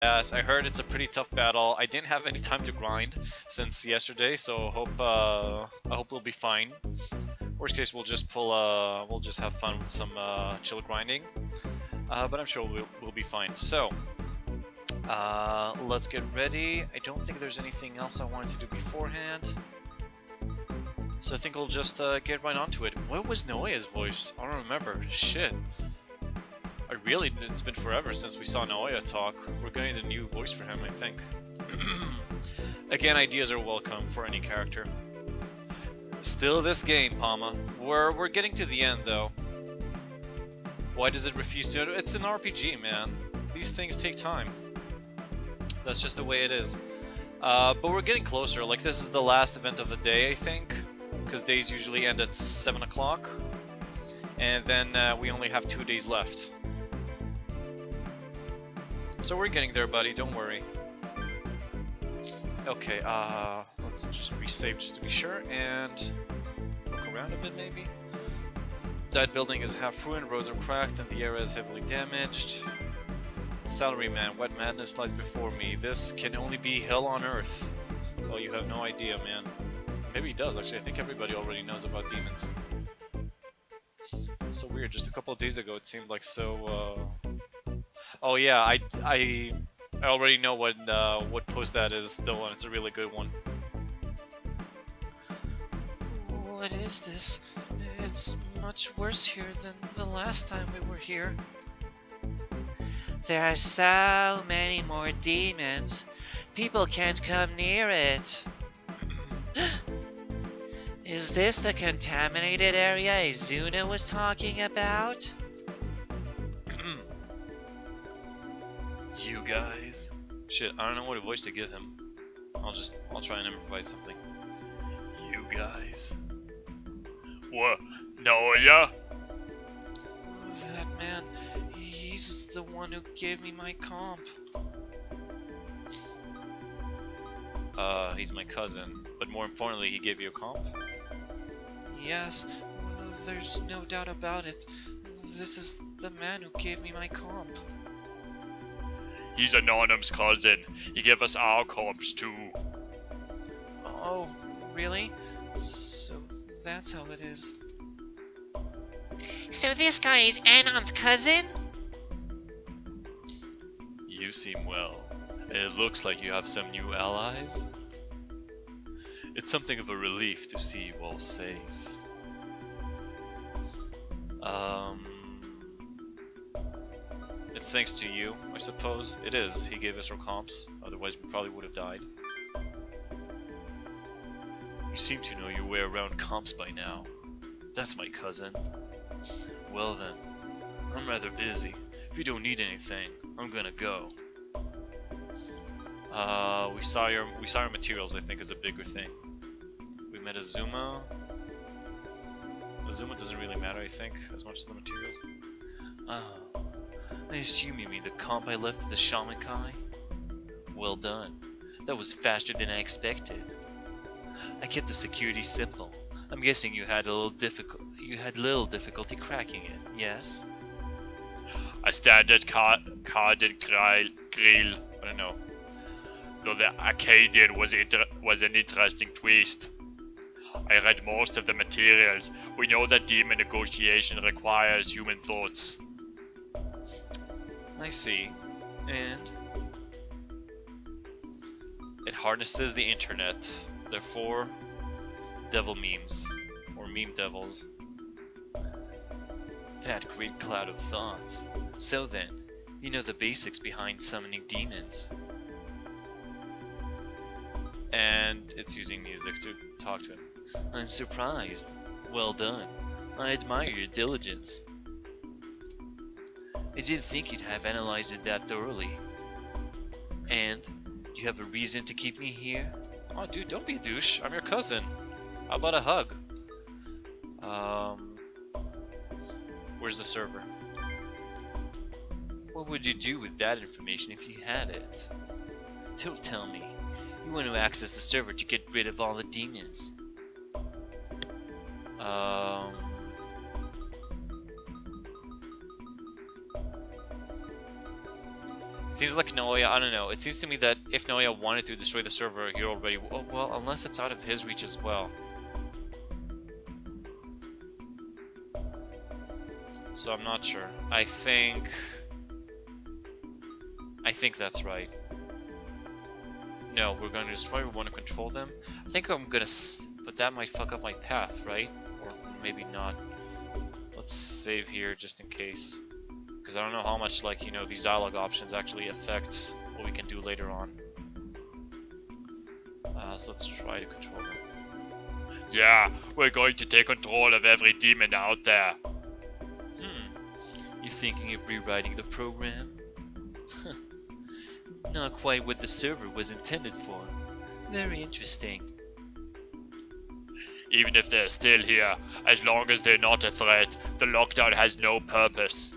Yes, I heard it's a pretty tough battle. I didn't have any time to grind since yesterday, so I hope we'll be fine. Worst case, we'll just have fun with some chill grinding. But I'm sure we'll be fine. So, let's get ready. I don't think there's anything else I wanted to do beforehand. So I think we'll just get right onto it. What was Naoya's voice? I don't remember. Shit. It's been forever since we saw Naoya talk. We're getting a new voice for him, I think. Again, ideas are welcome for any character. Still this game, Palma. We're getting to the end, though. Why does it refuse to? It's an RPG, man. These things take time. That's just the way it is. But we're getting closer. Like, this is the last event of the day, I think. Because days usually end at 7 o'clock. And then we only have 2 days left. So we're getting there, buddy. Don't worry. Okay, let's just resave just to be sure. And look around a bit, maybe. That building is half ruined, roads are cracked, and the area is heavily damaged. Salaryman, what madness lies before me? This can only be hell on earth. Well, you have no idea, man. Maybe he does, actually. I think everybody already knows about demons. So weird. Just a couple of days ago, it seemed like so. Oh yeah, I already know what post that is, though, and it's a really good one. What is this? It's much worse here than the last time we were here. There are so many more demons. People can't come near it. Is this the contaminated area Izuna was talking about? You guys. Shit, I don't know what voice to give him. I'll try and improvise something. You guys. What? Naoya? That man, he's the one who gave me my comp. He's my cousin, but more importantly, he gave you a comp? Yes, there's no doubt about it. This is the man who gave me my comp. He's Anonym's cousin. He gave us our comps too. Oh, really? So that's how it is. So this guy is Anon's cousin? You seem well. And it looks like you have some new allies. It's something of a relief to see you all safe. It's thanks to you, I suppose. It is. He gave us our comps. Otherwise, we probably would have died. You seem to know your way around comps by now. That's my cousin. Well then, I'm rather busy. If you don't need anything, I'm gonna go. We saw your materials, I think, is a bigger thing. We met Azuma. Azuma doesn't really matter, I think, as much as the materials. I assume you mean the comp I left at the Shaman Kai? Well done. That was faster than I expected. I kept the security simple. I'm guessing you had little difficulty cracking it, yes? A standard carded grill. I don't know. Though the Arcadian was an interesting twist. I read most of the materials. We know that demon negotiation requires human thoughts. I see. And? It harnesses the internet. Therefore, devil memes. Or meme devils. That great cloud of thoughts. So then, you know the basics behind summoning demons. And it's using music to talk to him. I'm surprised. Well done. I admire your diligence. I didn't think you'd have analyzed it that thoroughly. And, do you have a reason to keep me here? Oh dude, don't be a douche. I'm your cousin. How about a hug? Where's the server? What would you do with that information if you had it? Don't tell me. You want to access the server to get rid of all the demons. Seems like Naoya, I don't know. It seems to me that if Naoya wanted to destroy the server, he already... Oh, well, unless it's out of his reach as well. So I'm not sure. I think that's right. No, we're going to destroy, we want to control them. I think I'm gonna... But that might fuck up my path, right? Or maybe not. Let's save here just in case. Because I don't know how much, like, you know, these dialogue options actually affect what we can do later on. So let's try to control them. Yeah, we're going to take control of every demon out there. You thinking of rewriting the program? Not quite what the server was intended for. Very interesting. Even if they're still here, as long as they're not a threat, the lockdown has no purpose.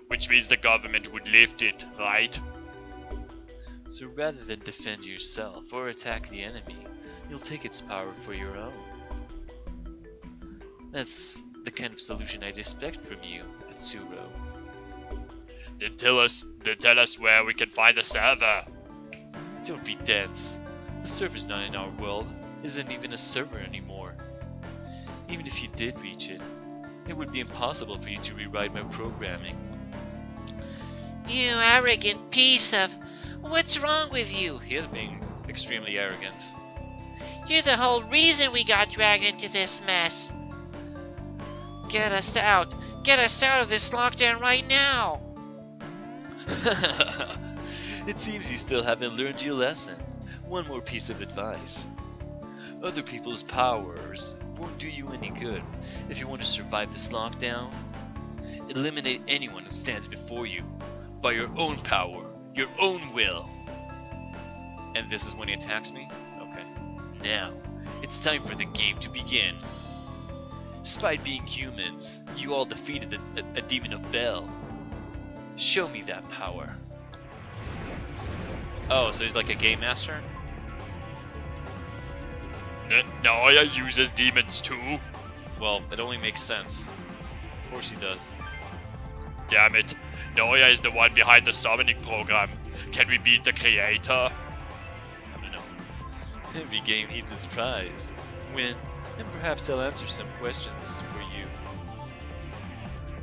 Which means the government would lift it, right? So rather than defend yourself or attack the enemy, you'll take its power for your own. That's the kind of solution I'd expect from you, Atsuro. Then tell us where we can find the server. Don't be dense. The server's not in our world. Isn't even a server anymore. Even if you did reach it, it would be impossible for you to rewrite my programming. You arrogant piece of... What's wrong with you? He is being extremely arrogant. You're the whole reason we got dragged into this mess. Get us out. Get us out of this lockdown right now. It seems you still haven't learned your lesson. One more piece of advice. Other people's powers won't do you any good. If you want to survive this lockdown, eliminate anyone who stands before you by your own power, your own will. And this is when he attacks me? Okay. Now, it's time for the game to begin. Despite being humans, you all defeated a demon of Bel. Show me that power. Oh, so he's like a game master? Naoya uses demons too? Well, it only makes sense. Of course he does. Damn it. Naoya is the one behind the summoning program. Can we beat the creator? I don't know. Every game needs its prize. Win, and perhaps I'll answer some questions for you.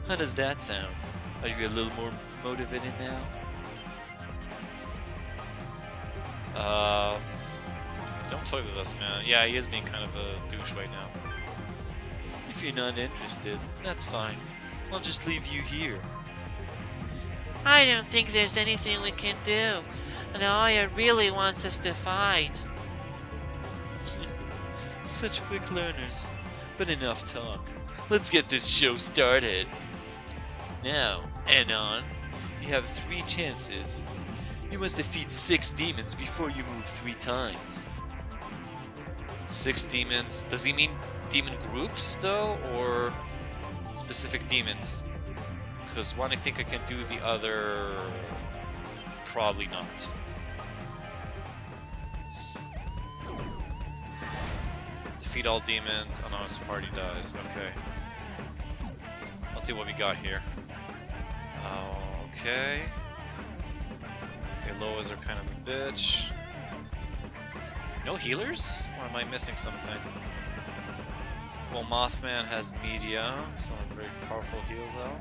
How does that sound? Are you a little more motivated now? Don't toy with us, man. Yeah, he is being kind of a douche right now. If you're not interested, that's fine. I'll just leave you here. I don't think there's anything we can do. Naoya really wants us to fight. Such quick learners. But enough talk. Let's get this show started. Now, Anon, you have 3 chances. You must defeat 6 demons before you move 3 times. 6 demons? Does he mean demon groups, though, or specific demons? Because one I think I can do, the other probably not. Defeat all demons, anonymous party dies. Okay. Let's see what we got here. Okay. Okay, Loas are kind of a bitch. No healers? Or am I missing something? Well, Mothman has media. It's not a very powerful heal, though.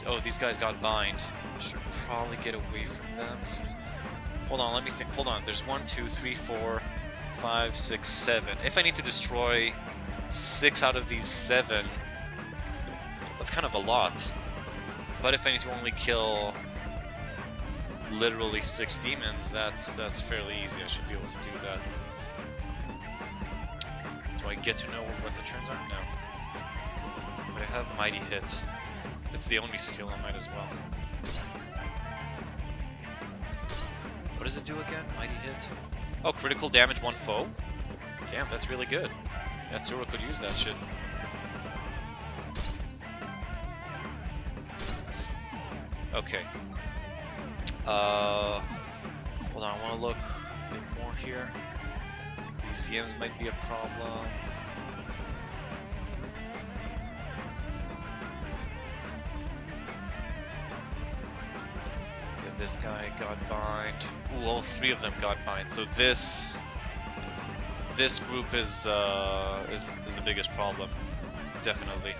Oh, these guys got bind. Should probably get away from them. Hold on, let me think. Hold on. There's 1, 2, 3, 4, 5, 6, 7. If I need to destroy 6 out of these 7, that's kind of a lot. But if I need to only kill literally 6 demons, that's fairly easy. I should be able to do that. Do I get to know what the turns are? No. But I have Mighty Hit. If it's the only skill, I might as well. What does it do again? Mighty Hit? Oh, critical damage 1 foe? Damn, that's really good. Yatsura could use that shit. Okay. Hold on, I want to look a bit more here. These yams might be a problem. And this guy got bind. Ooh, all three of them got bind. So this group is the biggest problem, definitely.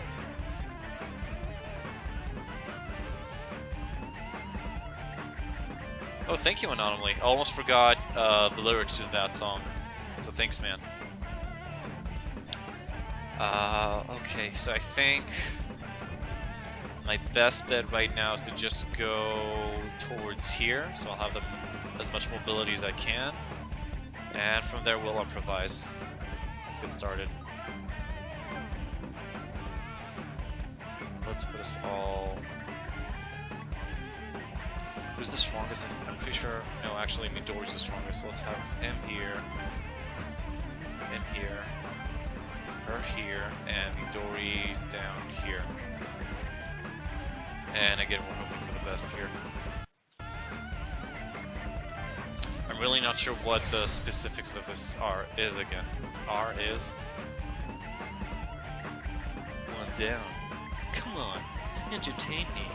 Oh, thank you, Anomaly. I almost forgot the lyrics to that song. So thanks, man. Okay, so I think my best bet right now is to just go towards here. So I'll have as much mobility as I can. And from there we'll improvise. Let's get started. Let's put us all... Who's the strongest? I'm pretty sure... No, actually Midori's the strongest. So let's have him here. Him here. Her here. And Midori down here. And again, we're hoping for the best here. I'm really not sure what the specifics of this R is again. R is... One down. Come on, entertain me.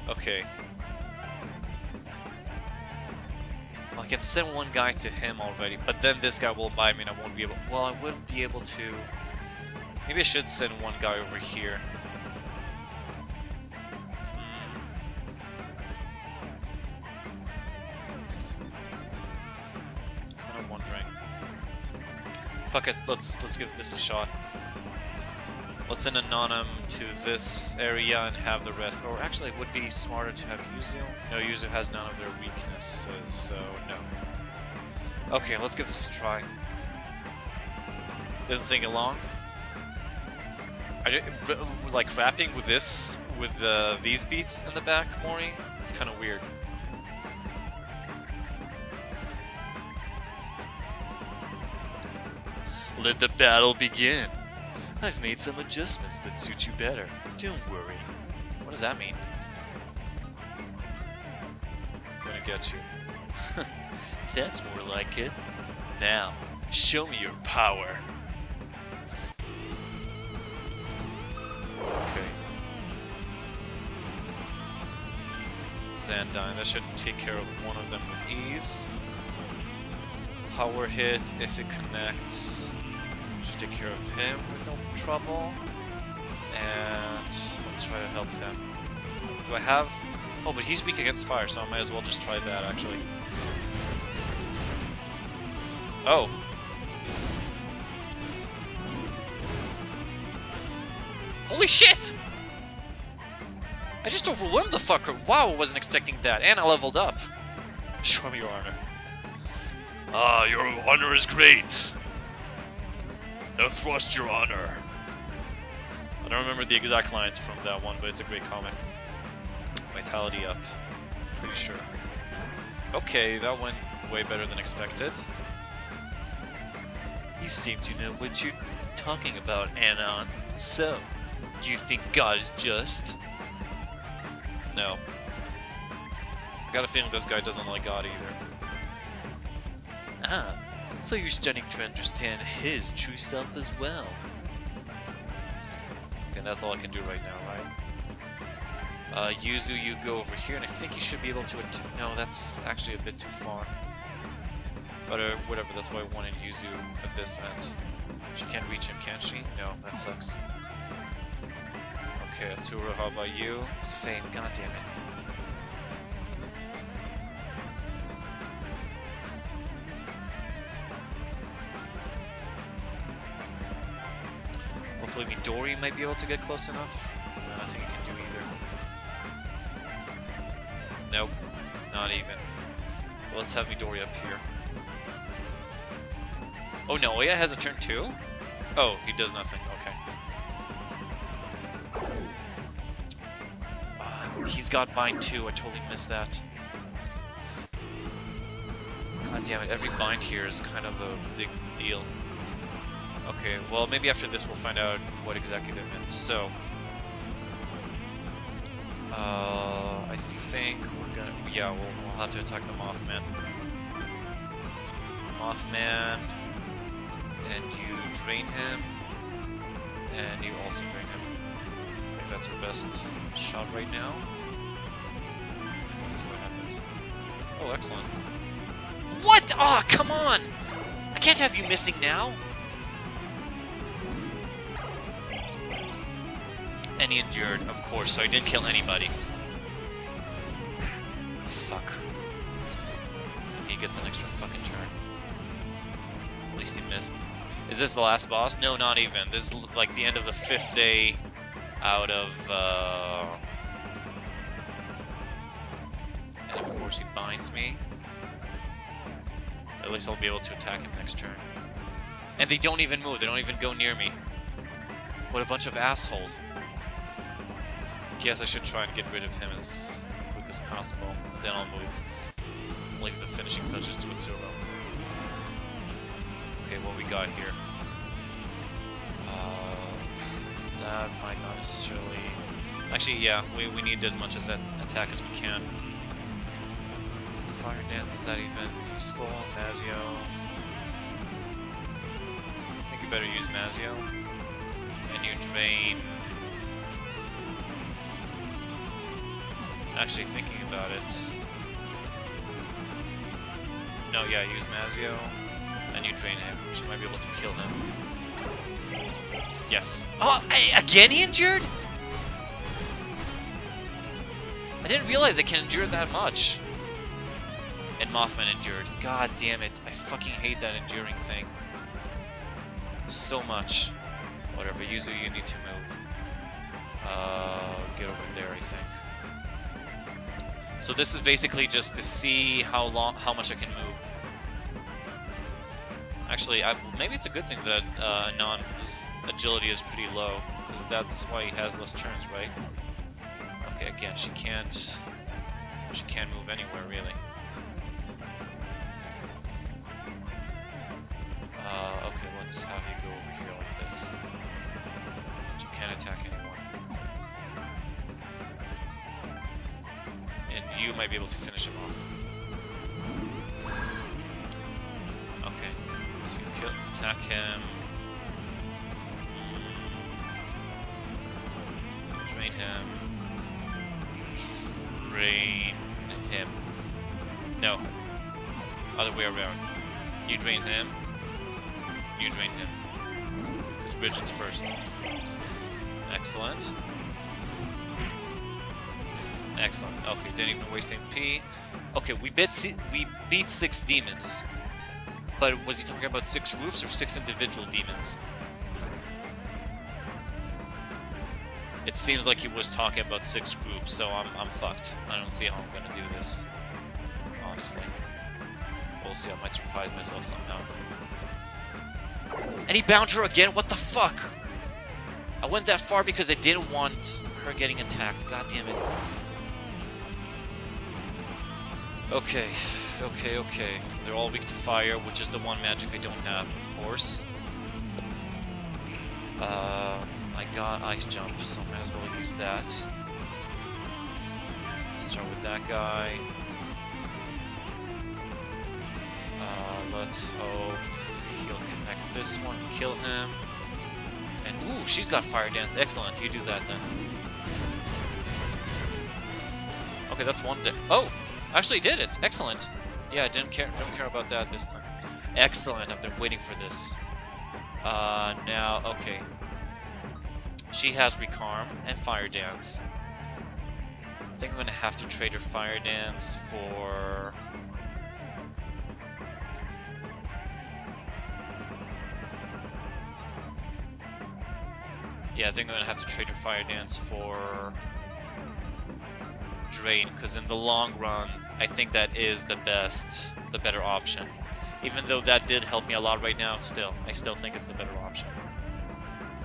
Okay. Well, I can send one guy to him already, but then this guy will buy me and I won't be able... Well, I wouldn't be able to... Maybe I should send one guy over here. Kind of wondering. Fuck it, let's give this a shot. Let's send Anonym to this area and have the rest. Or actually, it would be smarter to have Yuzu. No, Yuzu has none of their weaknesses, so no. Okay, let's give this a try. Didn't sing along. Like rapping with this, with these beats in the back, Mori. It's kind of weird. Let the battle begin. I've made some adjustments that suit you better. Don't worry. What does that mean? I'm gonna get you. That's more like it. Now, show me your power. Okay. Zandine, that should take care of one of them with ease. Power hit, if it connects, should take care of him with no trouble. And let's try to help him. Do I have... Oh, but he's weak against fire, so I might as well just try that, actually. Oh. Holy shit! I just overwhelmed the fucker. Wow, I wasn't expecting that. And I leveled up. Show me your honor. Ah, your honor is great. Now thrust your honor. I don't remember the exact lines from that one, but it's a great comic. Vitality up. Pretty sure. Okay, that went way better than expected. You seem to know what you're talking about, Anon. So, do you think God is just? No. I got a feeling this guy doesn't like God either. Ah, so you're starting to understand his true self as well. Okay, that's all I can do right now, right? Yuzu, you go over here, and I think you should be able to attack. No, that's actually a bit too far. But whatever, that's why I wanted Yuzu at this end. She can't reach him, can she? No, that sucks. Okay, Atsuro, how about you? Same, goddammit. Hopefully Midori might be able to get close enough. No, nothing you can do either. Nope, not even. Well, let's have Midori up here. Oh no, Oya has a turn too? Oh, he does nothing, okay. He's got bind too, I totally missed that. God damn it, every bind here is kind of a big deal. Okay, well maybe after this we'll find out what exactly they meant. So, I think we're gonna, yeah, we'll have to attack the Mothman. Mothman, and you drain him, and you also drain him. I think that's our best shot right now. Let's see what happens. Oh, excellent. What? Oh, come on! I can't have you missing now. And he endured, of course, so I didn't kill anybody. Fuck. He gets an extra fucking turn. At least he missed. Is this the last boss? No, not even. This is like the end of the 5th day out of, and of course he binds me. At least I'll be able to attack him next turn. And they don't even move. They don't even go near me. What a bunch of assholes. Guess I should try and get rid of him as quick as possible. Then I'll move. Leave the finishing touches to Itsuro. Okay, what we got here? That might not necessarily... Actually, yeah, we need as much as that attack as we can. Fire Dance, is that even useful? Mazio. I think you better use Mazio. And you drain... Actually thinking about it... No, yeah, use Mazio. And you drain him. She might be able to kill him. Yes. Oh, again he endured? I didn't realize it can endure that much. And Mothman endured. God damn it. I fucking hate that enduring thing. So much. Whatever, Yuzu, you need to move. Get over there, I think. So this is basically just to see how much I can move. Actually, maybe it's a good thing that Anon's agility is pretty low, because that's why he has less turns, right? Okay, again, she can't move anywhere really. Okay, let's have you go over here like this. But you can't attack anyone. And you might be able to finish him off. Okay, so you attack him. Drain him. Drain him. No. Other way around. You drain him. You drain him. Because Bridget's first. Excellent. Excellent. Okay, didn't even waste MP. Okay, we beat 6 demons. But was he talking about 6 groups or 6 individual demons? It seems like he was talking about 6 groups, so I'm fucked. I don't see how I'm gonna do this. Honestly. We'll see, I might surprise myself somehow. And he bound her again? What the fuck? I went that far because I didn't want her getting attacked. God damn it. Okay. They're all weak to fire, which is the one magic I don't have, of course. I got Ice Jump, so I might as well use that. Start with that guy. Let's hope he'll connect this one, kill him. And ooh, she's got Fire Dance. Excellent, you do that then. Okay, that's one day. Oh! Actually did it. Excellent. Yeah, I don't care about that this time. Excellent. I've been waiting for this. Now, okay. She has Recarm and Fire Dance. I think I'm gonna have to trade her Fire Dance for... Yeah, I think I'm gonna have to trade her Fire Dance for... Drain, because in the long run, I think that is the better option. Even though that did help me a lot right now, I still think it's the better option.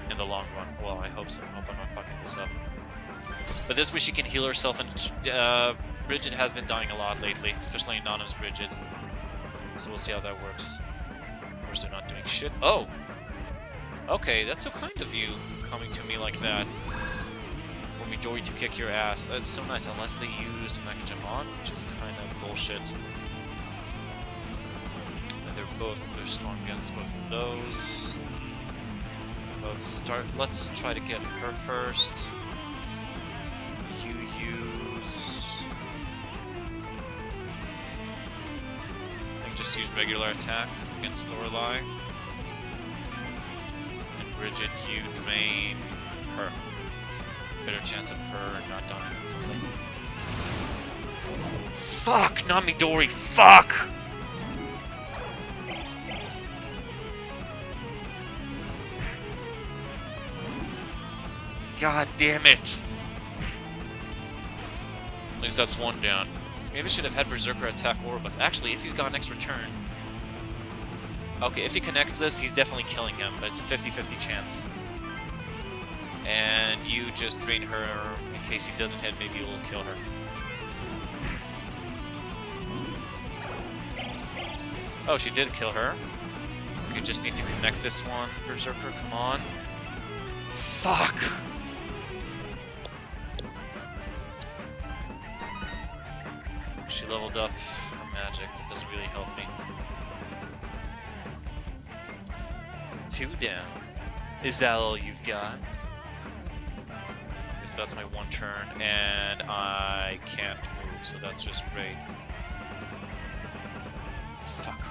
In the long run. Well, I hope so. I hope I'm not fucking this up. But this way she can heal herself, and Bridget has been dying a lot lately, especially Anonymous Bridget. So we'll see how that works. Of course, they're not doing shit. Oh! Okay, that's so kind of you, coming to me like that. For Midori to kick your ass. That's so nice, unless they use Makijamon, which is kind of bullshit. And they're strong against both of those. Let's try to get her first. You use just use regular attack against Lorelei. And Bridget, you drain her. Better chance of her not dying instantly. Fuck! Namidori, fuck! God damn it! At least that's one down. Maybe I should have had Berserker attack Oribus. Actually, if he's got an extra turn... Okay, if he connects this, he's definitely killing him, but it's a 50-50 chance. And you just drain her in case he doesn't hit, maybe you'll kill her. Oh, she did kill her. Okay, just need to connect this one. Berserker, come on. Fuck! She leveled up her magic. That doesn't really help me. 2 down. Is that all you've got? Because that's my 1 turn, and I can't move, so that's just great. Fuck.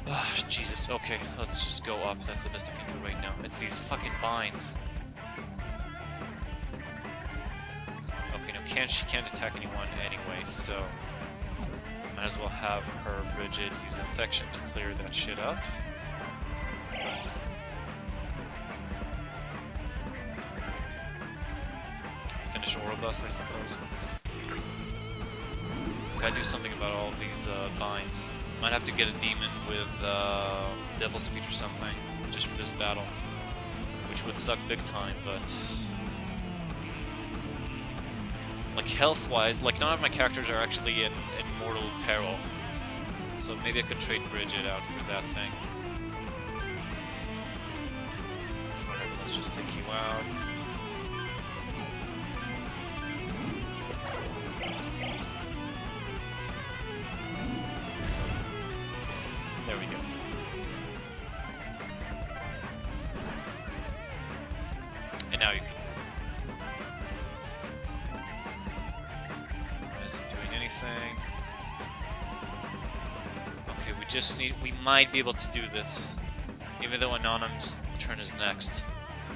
Oh, Jesus. Okay, let's just go up. That's the best I can do right now. It's these fucking vines. Okay, no, she can't attack anyone anyway, so might as well have her Bridget use affection to clear that shit up. Finish Oribus, I suppose. Gotta do something about all of these vines. Might have to get a demon with Devil Speech or something, just for this battle. Which would suck big time, but... Like, health-wise, like, none of my characters are actually in mortal peril. So maybe I could trade Bridget out for that thing. Whatever, let's just take you out. There we go. And now you can. Isn't doing anything. Okay, we just need. We might be able to do this, even though Anonym's turn is next.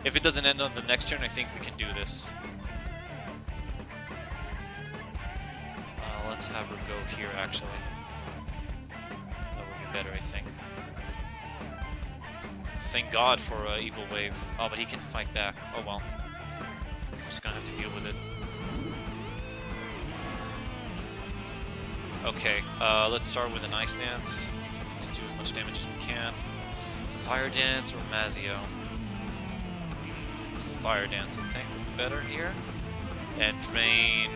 If it doesn't end on the next turn, I think we can do this. Let's have her go here, actually. Better, I think. Thank God for Evil Wave. Oh, but he can fight back. Oh well. I'm just gonna have to deal with it. Okay, let's start with an Ice Dance to do as much damage as we can. Fire Dance or Mazio? Fire Dance, I think, would be better here. And Drain...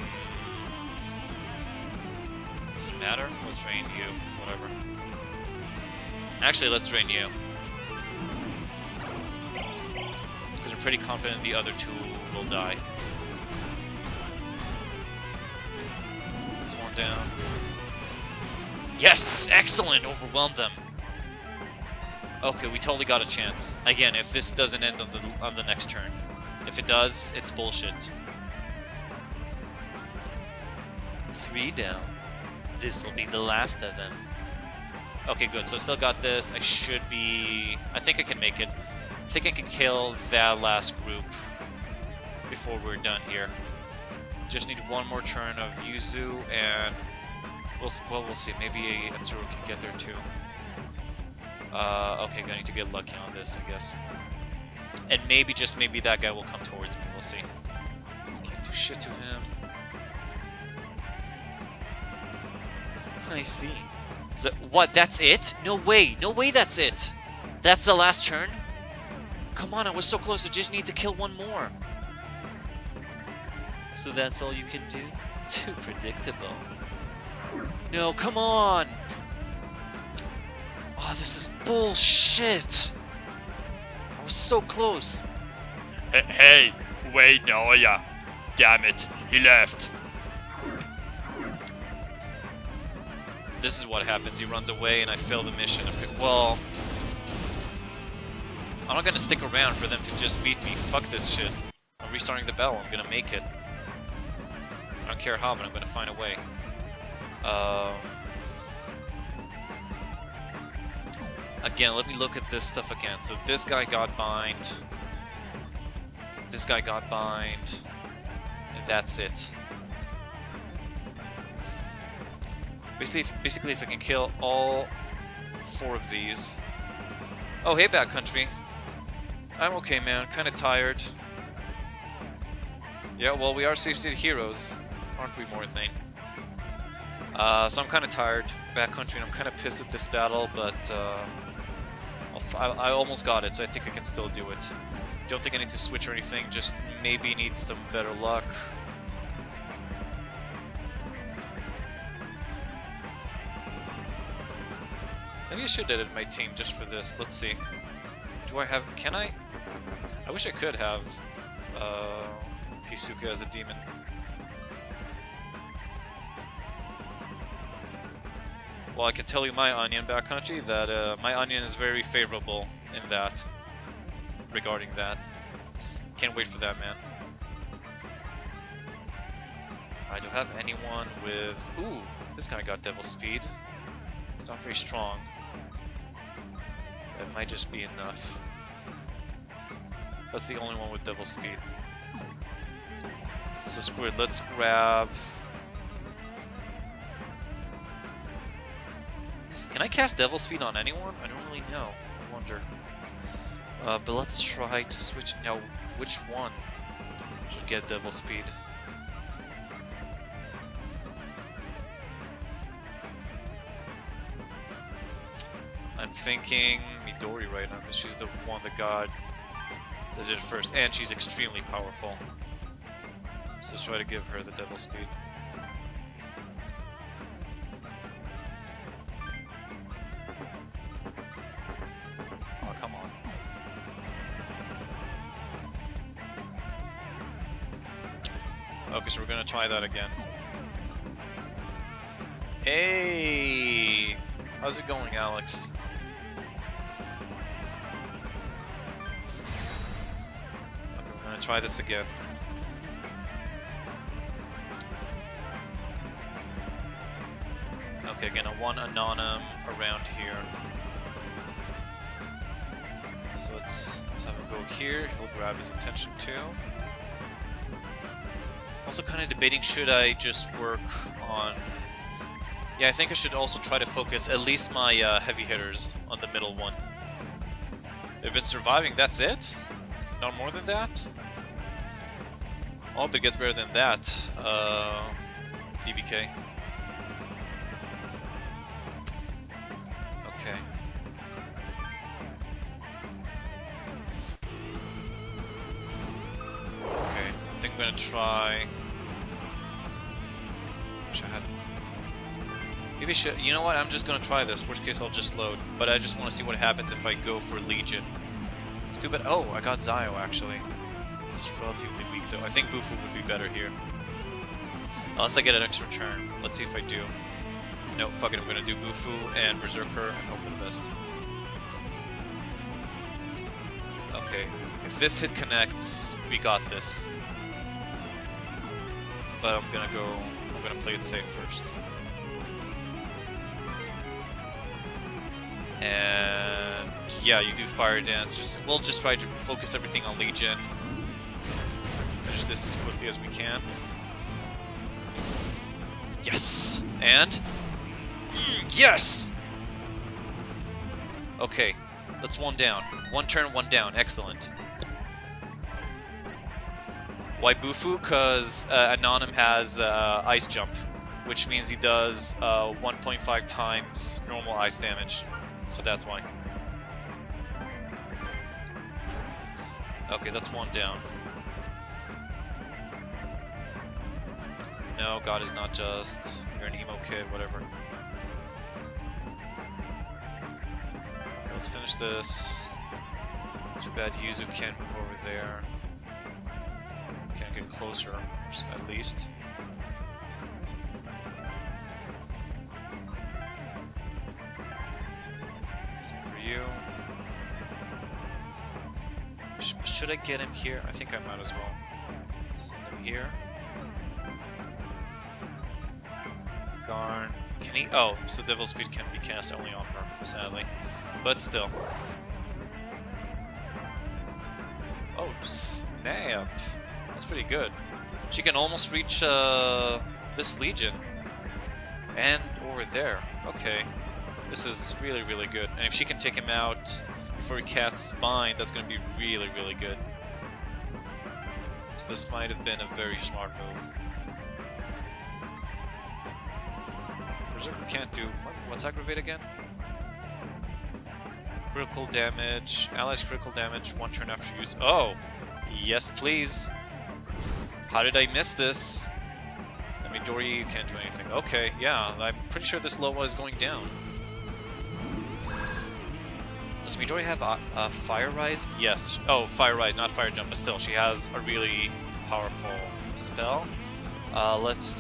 Does it matter? Let's drain you, whatever. Actually, let's drain you. Because we're pretty confident the other 2 will die. That's 1 down. Yes! Excellent! Overwhelm them. Okay, we totally got a chance. Again, if this doesn't end on the next turn. If it does, it's bullshit. 3 down. This will be the last of them. Okay, good. So I still got this. I should be... I think I can make it. I think I can kill that last group before we're done here. Just need 1 more turn of Yuzu, and... we'll see. Maybe Atsuru can get there too. Okay, I need to get lucky on this, I guess. And maybe, just maybe, that guy will come towards me. We'll see. Can't do shit to him. I see. So, what, that's it? No way that's it! That's the last turn? Come on, I was so close, I just need to kill 1 more. So that's all you can do? Too predictable. No, come on! Oh, this is bullshit! I was so close. Hey, wait, Naoya. Damn it, he left. This is what happens. He runs away and I fail the mission. Well, I'm not gonna stick around for them to just beat me. Fuck this shit. I'm restarting the battle. I'm gonna make it. I don't care how, but I'm gonna find a way. Again, let me look at this stuff again. So this guy got bind. This guy got bind. And that's it. Basically, if I can kill all 4 of these. Oh, hey, Backcountry. I'm okay, man. Kind of tired. Yeah, well, we are Safe City heroes, aren't we, Morthane? So I'm kind of tired, Backcountry, and I'm kind of pissed at this battle, but I almost got it, so I think I can still do it. Don't think I need to switch or anything, just maybe need some better luck. Maybe I should edit my team just for this. Let's see. Do I have... Can I? I wish I could have Kisuke as a demon. Well, I can tell you my onion, Backcountry, that my onion is very favorable in that. Regarding that. Can't wait for that, man. I don't have anyone with... Ooh, this guy got Devil Speed. He's not very strong. That might just be enough. That's the only one with Devil Speed. So screw it, let's grab... Can I cast Devil Speed on anyone? I don't really know. I wonder. But let's try to switch... Now, which one should get Devil Speed? I'm thinking Midori right now, because she's the one that did it first, and she's extremely powerful. So let's try to give her the Devil Speed. Oh, come on. Okay, so we're gonna try that again. Hey! How's it going, Alex? Okay, we're gonna try this again. Okay, again, I want Anonym around here. So let's have him go here. He'll grab his attention too. Also kind of debating, should I just work on... Yeah, I think I should also try to focus at least my heavy hitters on the middle one. They've been surviving, that's it? Not more than that? I hope it gets better than that, DBK. Okay. Okay, I think I'm gonna try... Wish I had... Maybe I should... You know what, I'm just gonna try this. Worst case, I'll just load. But I just want to see what happens if I go for Legion. It's too bad... Oh, I got Zio, actually. It's relatively weak, though. I think Bufu would be better here. Unless I get an extra turn. Let's see if I do. No, fuck it, I'm gonna do Bufu and Berserker and hope for the best. Okay, if this hit connects, we got this. But I'm gonna play it safe first. And yeah, you do Fire Dance. We'll just try to focus everything on Legion. Finish this as quickly as we can. Yes! And? Yes! Okay, that's one down. One turn, one down. Excellent. Why Bufu? Because Anonym has Ice Jump, which means he does 1.5 times normal ice damage. So that's why. Okay, that's one down. No, God is not just. You're an emo kid, whatever. Okay, let's finish this. Too bad Yuzu can't move over there. Can't get closer, at least. Same for you. Should I get him here? I think I might as well. Send him here. Garn. Can he? Oh, so Devil Speed can be cast only on her, sadly. but still. Oh, snap. That's pretty good. She can almost reach this Legion. And over there. Okay. This is really, really good. And if she can take him out before he casts Bind, that's going to be really, really good. So this might have been a very smart move. Berserker can't do... What's Aggravate again? Critical damage. Allies critical damage 1 turn after use. Oh! Yes, please. How did I miss this? Midori, you can't do anything. Okay, yeah, I'm pretty sure this Loa is going down. Does Midori have a Fire Rise? Yes. Oh, Fire Rise, not Fire Jump, but still, she has a really powerful spell. Let's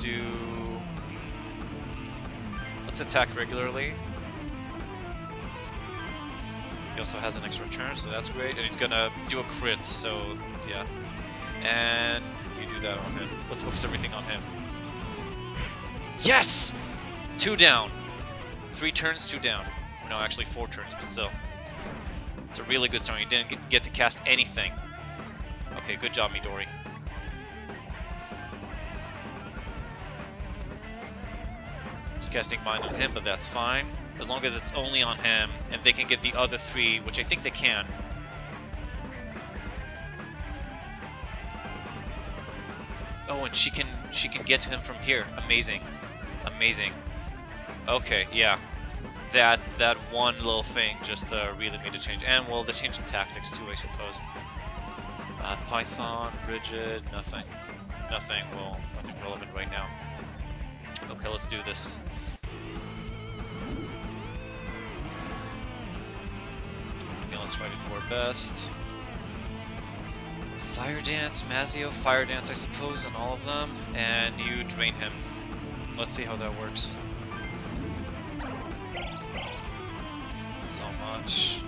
attack regularly. He also has an extra turn, so that's great. And he's gonna do a crit, so yeah. And you do that on him. Let's focus everything on him. Yes! 2 down. 3 turns, 2 down. No, actually 4 turns, but still. It's a really good start. You didn't get to cast anything. Okay, good job, Midori. Just casting Bind on him, but that's fine. As long as it's only on him, and they can get the other 3, which I think they can. Oh, and she can get to him from here. Amazing. Amazing. Okay, yeah. That one little thing just really made a change. And, well, the change in tactics, too, I suppose. Python, Rigid, nothing. Nothing relevant right now. Okay, let's do this. Okay, let's try to do our best. Fire Dance, Mazio, Fire Dance, I suppose, on all of them. And you drain him. Let's see how that works. So much.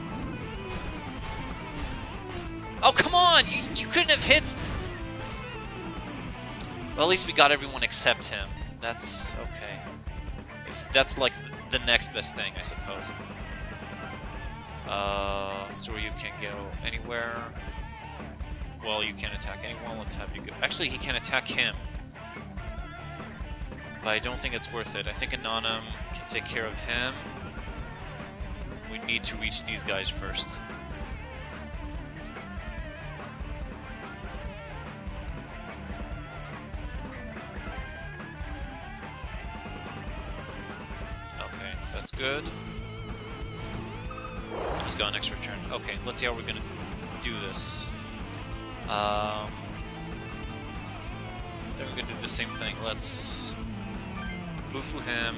Oh, come on! You couldn't have hit... Well, at least we got everyone except him. That's okay. That's like the next best thing, I suppose. So you can't go anywhere. Well, you can't attack anyone. Let's have you go. Actually, he can attack him. But I don't think it's worth it. I think Anonym can take care of him. We need to reach these guys first. Okay, that's good. He's got an extra turn. Okay, let's see how we're gonna do this. Then we're gonna do the same thing. Let's Bufu him,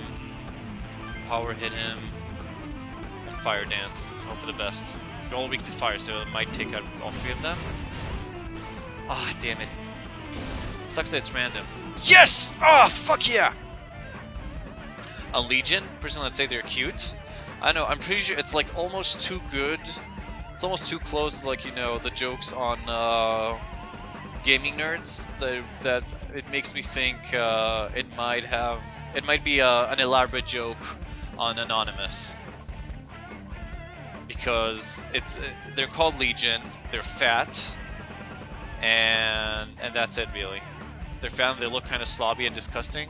power hit him, and Fire Dance, and hope for the best. They're all weak to fire, so it might take out all 3 of them. Ah, oh, damn it. Sucks that it's random. Yes! Ah, oh, fuck yeah! A Legion, personally I'd say they're cute. I know, I'm pretty sure it's like almost too good. It's almost too close to, like, you know, the jokes on gaming nerds that it makes me think it might be an elaborate joke on Anonymous, because they're called Legion, they're fat, and that's it really. They're fat and they look kind of slobby and disgusting,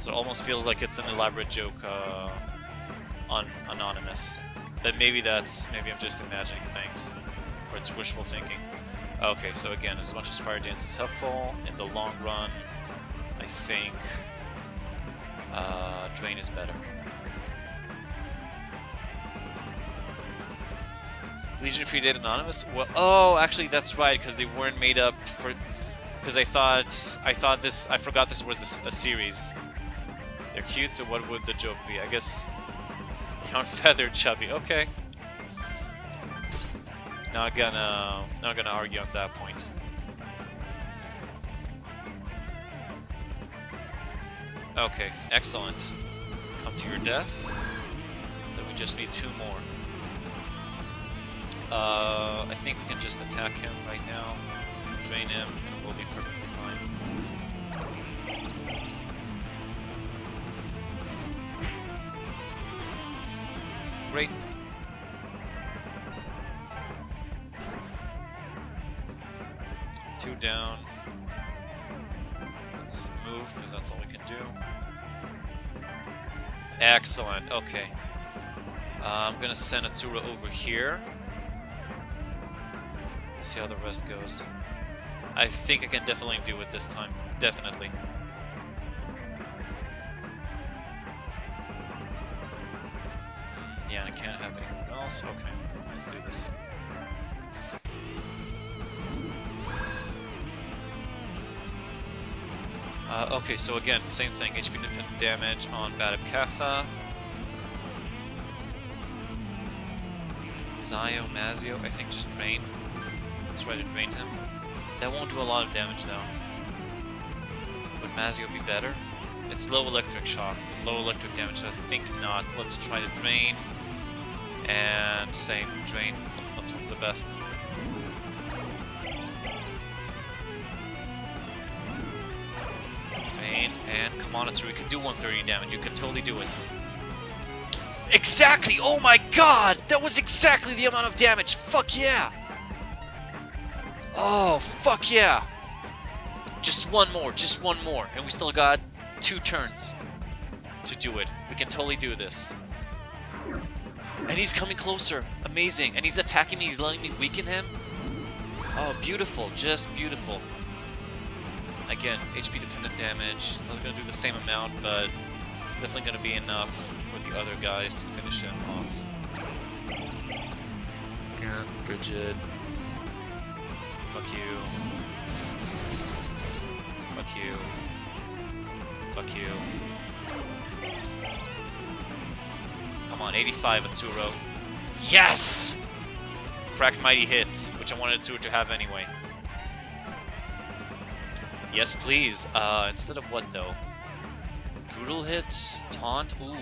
so it almost feels like it's an elaborate joke on Anonymous. But maybe I'm just imagining things, or it's wishful thinking. Okay, so again, as much as Fire Dance is helpful, in the long run, I think Drain is better. Legion predate Anonymous? Well, oh, actually that's right, because they weren't made up for. Because I forgot this was a series. They're cute, so what would the joke be? I guess feathered chubby. Okay. Not gonna argue on that point. Okay, excellent. Come to your death. Then we just need 2 more. I think we can just attack him right now, drain him, and we'll be perfectly fine. Great. 2 down. Let's move, because that's all we can do. Excellent, okay. I'm gonna send Atsura over here. See how the rest goes. I think I can definitely do it this time. Definitely. Yeah, I can't have anyone else. Okay, let's do this. Okay, so again, same thing. HP dependent damage on Badab Katha. Zio, Mazio, I think just drain. Let's try to drain him. That won't do a lot of damage though. Would Mazio be better? It's low electric shock, low electric damage, so I think not. Let's try to drain. And same, drain. Let's hope for the best. Drain, and come on, Atsura, you can do 130 damage. You can totally do it. Exactly! Oh my god! That was exactly the amount of damage! Fuck yeah! Oh, fuck yeah! Just one more, and we still got 2 turns to do it. We can totally do this. And he's coming closer. Amazing. And he's attacking me, he's letting me weaken him. Oh, beautiful, just beautiful. Again, HP dependent damage. Not gonna do the same amount, but it's definitely gonna be enough for the other guys to finish him off. Yeah, Bridget. Fuck you. Fuck you. Fuck you. Come on, 85 Atsuro. Yes! Cracked mighty hit, which I wanted Atsuro to have anyway. Yes, please. Instead of what though? Brutal hit? Taunt? Ooh.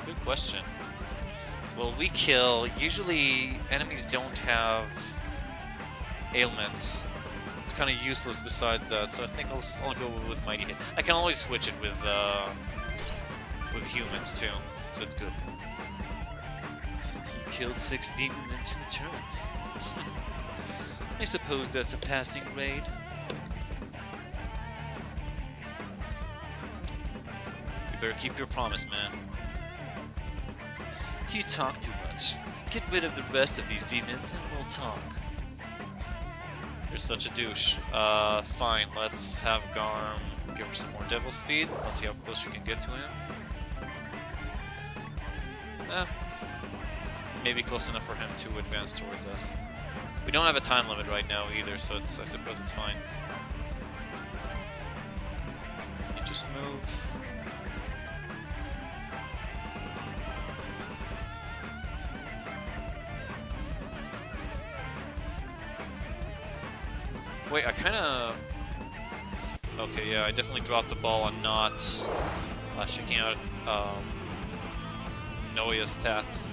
Good question. Well, we kill. Usually, enemies don't have ailments. It's kind of useless besides that, so I think I'll go with Mighty Hit. I can always switch it with humans too, so it's good. You killed 6 demons in 2 turns. I suppose that's a passing raid. You better keep your promise, man. You talk too much. Get rid of the rest of these demons and we'll talk. You're such a douche. Fine, let's have Garm give her some more devil speed. Let's see how close you can get to him. Maybe close enough for him to advance towards us. We don't have a time limit right now either, so I suppose it's fine. You just move. Wait, I kinda... Okay, yeah, I definitely dropped the ball on not checking out Noya's stats.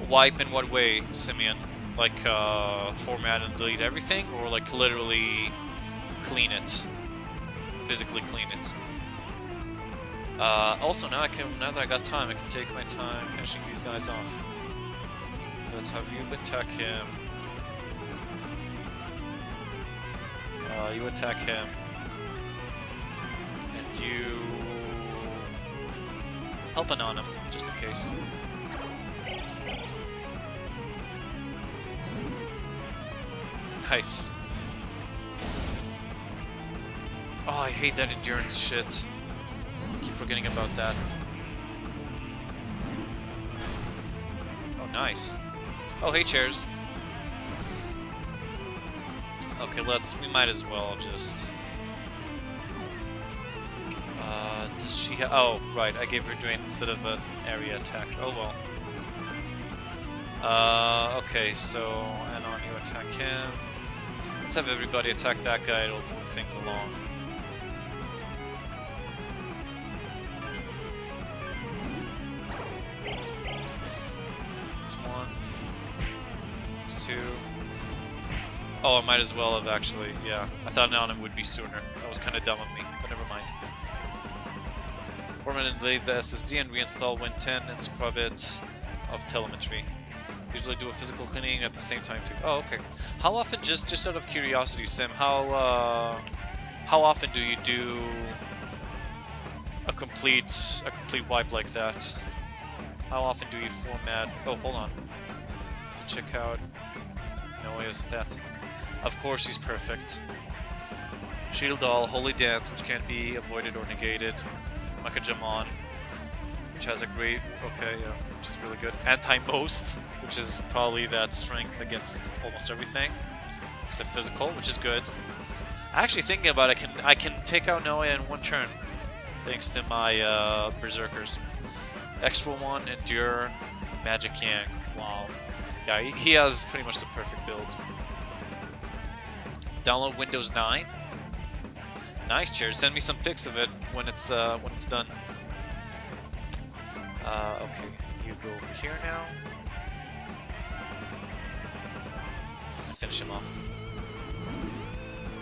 Wipe in what way, Simeon? Like, format and delete everything? Or like literally clean it? Physically clean it? Also, now that I got time, I can take my time finishing these guys off. So let's have you attack him. You attack him. And you... helping on him, just in case. Nice. Oh, I hate that endurance shit. I keep forgetting about that. Oh, nice. Oh, hey, chairs. Okay, we might as well just... does she have... Oh, right, I gave her drain instead of an area attack. Oh, well. Okay, so, and on you attack him. Let's have everybody attack that guy, it'll move things along. That's 1. That's 2. Oh, I might as well have actually, yeah. I thought Anonymous would be sooner. That was kind of dumb of me, but never mind. Permanently the SSD and reinstall Win 10 and scrub it of telemetry. Usually do a physical cleaning at the same time too. Oh, okay. How often, just out of curiosity, Sim, how often do you do a complete wipe like that? How often do you format? Oh, hold on. To check out Noah's stats. Of course, he's perfect. Shield Doll, Holy Dance, which can't be avoided or negated. Makajamon, which has a great, which is really good. Anti-Most, which is probably that strength against almost everything, except physical, which is good. Actually, thinking about it, I can take out Noah in one turn, thanks to my Berserkers. Extra 1, Endure, Magic Yank. Wow. Yeah, he has pretty much the perfect build. Download Windows 9. Nice, Chair. Send me some pics of it when it's done. Okay, you go over here now. Finish him off.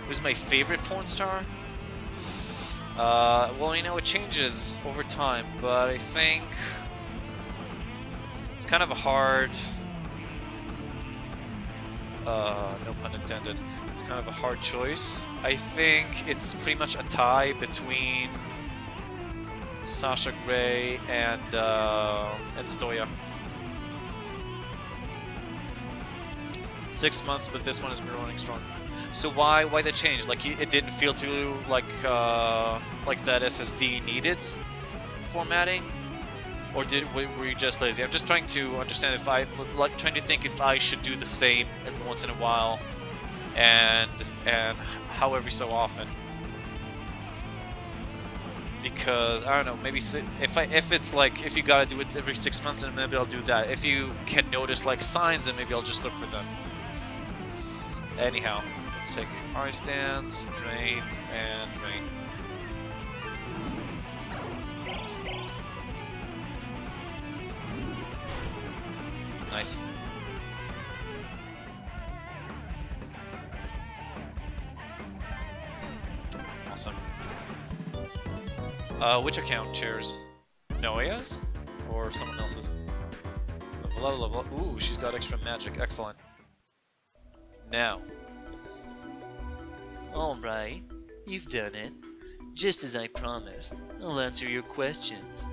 Who's my favorite porn star? Well, you know, it changes over time, but I think it's kind of a hard. No pun intended. It's kind of a hard choice. I think it's pretty much a tie between Sasha Grey and Stoya. 6 months, but this one has been running strong. So why the change? Like it didn't feel too like that SSD needed formatting, or were you just lazy? I'm just trying to understand if trying to think if I should do the same every once in a while, and how every so often. Because I don't know, maybe if it's like if you gotta do it every 6 months, then maybe I'll do that. If you can notice like signs, then maybe I'll just look for them. Anyhow, let's take Ice Dance, Drain, and Drain. Nice. Awesome. Which account chairs? Noea's? Or someone else's? Level up. Ooh, she's got extra magic. Excellent. Now. Alright, you've done it. Just as I promised, I'll answer your questions.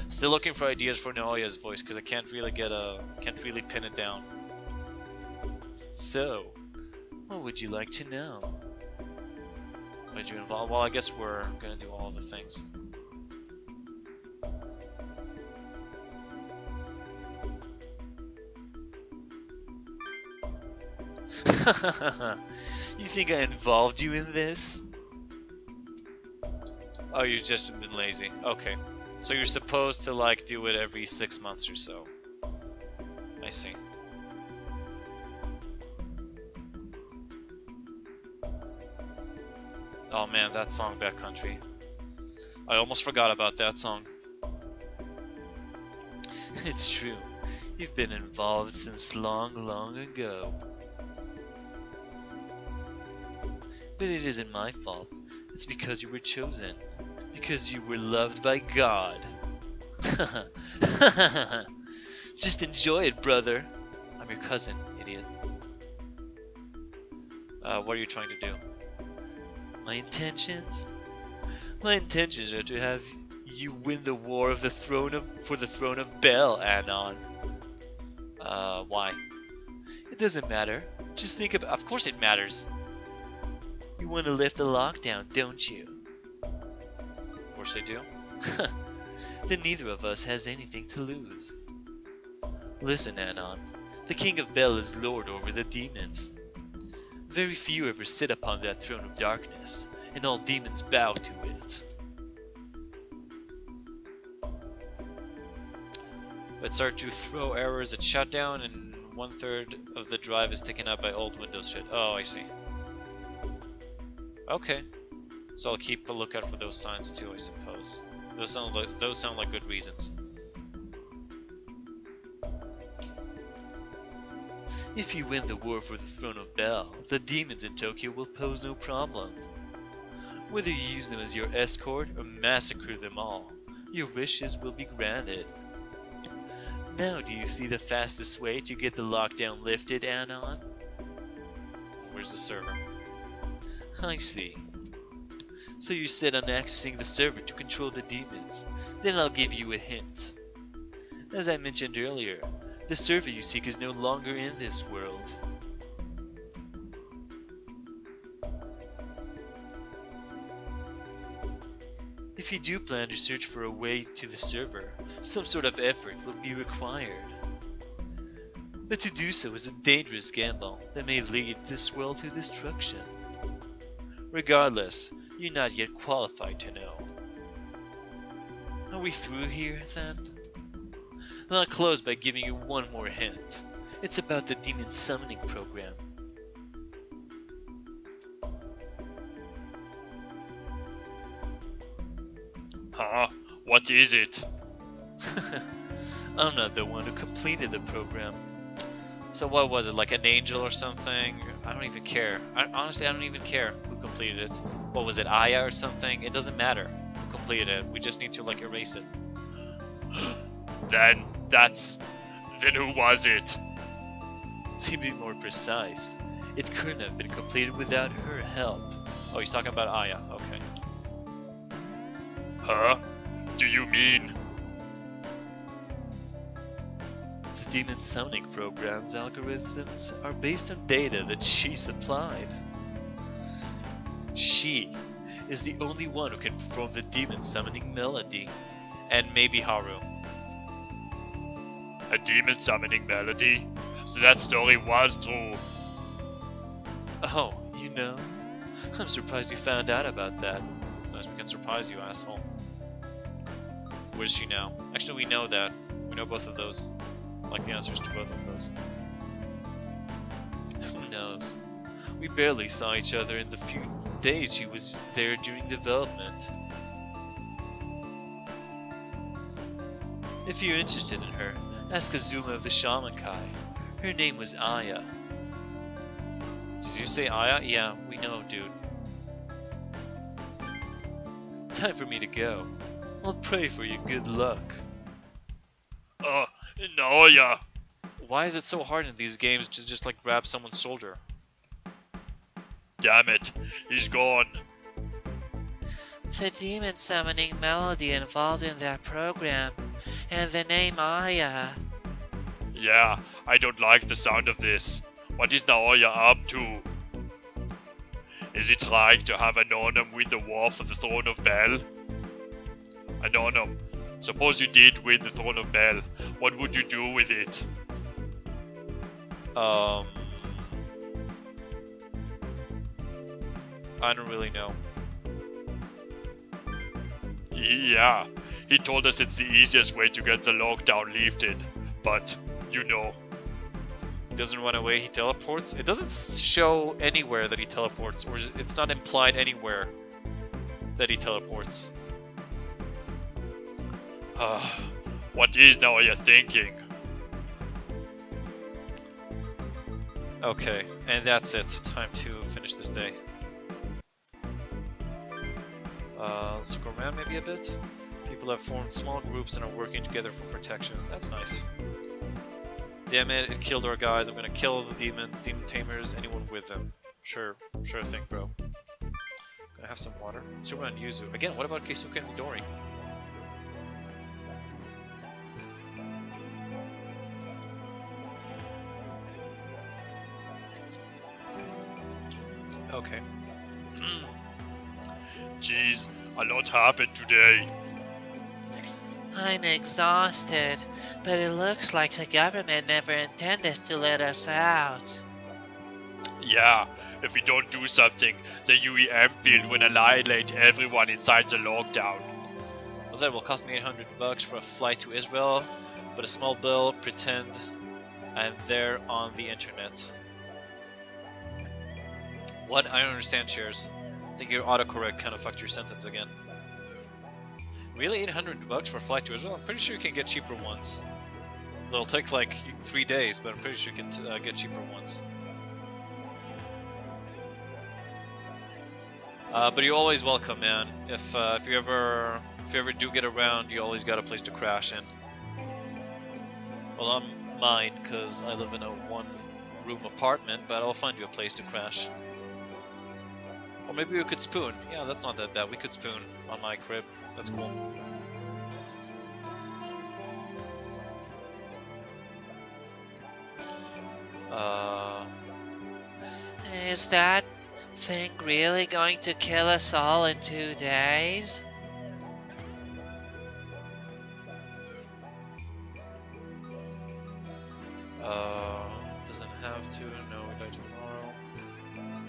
Still looking for ideas for Noea's voice because I can't really pin it down. So, what would you like to know? What did you involve? Well, I guess we're gonna do all the things. You think I involved you in this? Oh, you've just been lazy. Okay. So you're supposed to like do it every 6 months or so. I see. Oh man, that song Backcountry. I almost forgot about that song. It's true. You've been involved since long, long ago. But it isn't my fault. It's because you were chosen. Because you were loved by God. Just enjoy it, brother. I'm your cousin, idiot. What are you trying to do? My intentions? My intentions are to have you win the war of for the throne of Bel, Anon. Why? It doesn't matter. Just think about. Of course it matters. You want to lift the lockdown, don't you? Of course I do. Then neither of us has anything to lose. Listen, Anon. The King of Bel is lord over the demons. Very few ever sit upon that throne of darkness, and all demons bow to it. But start to throw errors at shutdown, and 1/3 of the drive is taken up by old Windows shit. Oh, I see. Okay. So I'll keep a lookout for those signs too, I suppose. Those sound like good reasons. If you win the war for the throne of Bel, the demons in Tokyo will pose no problem. Whether you use them as your escort or massacre them all, your wishes will be granted. Now do you see the fastest way to get the lockdown lifted, Anon? Where's the server? I see. So you're set on accessing the server to control the demons. Then I'll give you a hint. As I mentioned earlier, the server you seek is no longer in this world. If you do plan to search for a way to the server, some sort of effort will be required. But to do so is a dangerous gamble that may lead this world to destruction. Regardless, you're not yet qualified to know. Are we through here, then? I'll close by giving you one more hint. It's about the demon summoning program. Huh? What is it? I'm not the one who completed the program. So what was it, like an angel or something? I don't even care. Honestly, I don't even care who completed it. What was it, Aya or something? It doesn't matter who completed it. We just need to like erase it. Then who was it? To be more precise, it couldn't have been completed without her help. Oh, he's talking about Aya. Okay. Huh? Do you mean? The demon summoning program's algorithms are based on data that she supplied. She is the only one who can perform the demon summoning melody. And maybe Haru. A demon summoning melody? So that story was true. Oh, you know? I'm surprised you found out about that. It's nice we can surprise you, asshole. Where's she now? Actually, we know that. We know both of those. Like the answers to both of those. Who knows? We barely saw each other in the few days she was there during development. If you're interested in her, ask Azuma of the Shaman Kai. Her name was Aya. Did you say Aya? Yeah, we know, dude. Time for me to go. I'll pray for your good luck. No, yeah. Why is it so hard in these games to just like grab someone's shoulder? Damn it, he's gone. The demon summoning melody involved in that program, and the name Aya. Yeah, I don't like the sound of this. What is Naoya up to? Is he trying to have Anonim win the war for the throne of Bel? Anonim, suppose you did win the throne of Bel. What would you do with it? I don't really know. Yeah, he told us it's the easiest way to get the lockdown lifted. But, you know. He doesn't run away, he teleports. It doesn't show anywhere that he teleports, or it's not implied anywhere that he teleports. What is Naoya thinking? Okay, and that's it. Time to finish this day. Let's go around maybe a bit. People have formed small groups and are working together for protection. That's nice. Damn it, it killed our guys. I'm gonna kill the demons, demon tamers, anyone with them. Sure thing, bro. Gonna have some water. Let's see around Yuzu. Again, what about Keisuke and Midori? Okay. Jeez, a lot happened today. I'm exhausted, but it looks like the government never intended to let us out. Yeah, if we don't do something, the UEM field will annihilate everyone inside the lockdown. Well, that will cost me $800 for a flight to Israel, but a small bill, pretend I'm there on the internet. What? I don't understand, Cheers. I think your autocorrect kind of fucked your sentence again. Really? $800 for a flight to Israel? I'm pretty sure you can get cheaper ones. They'll take like 3 days, but I'm pretty sure you can get cheaper ones. But you're always welcome, man. If you ever do get around, you always got a place to crash in. Well, I'm mine, cause I live in a 1-room apartment, but I'll find you a place to crash. Or maybe we could spoon. Yeah, that's not that bad. We could spoon on my crib. That's cool. Is that thing really going to kill us all in 2 days? Doesn't have to. No, we die tomorrow.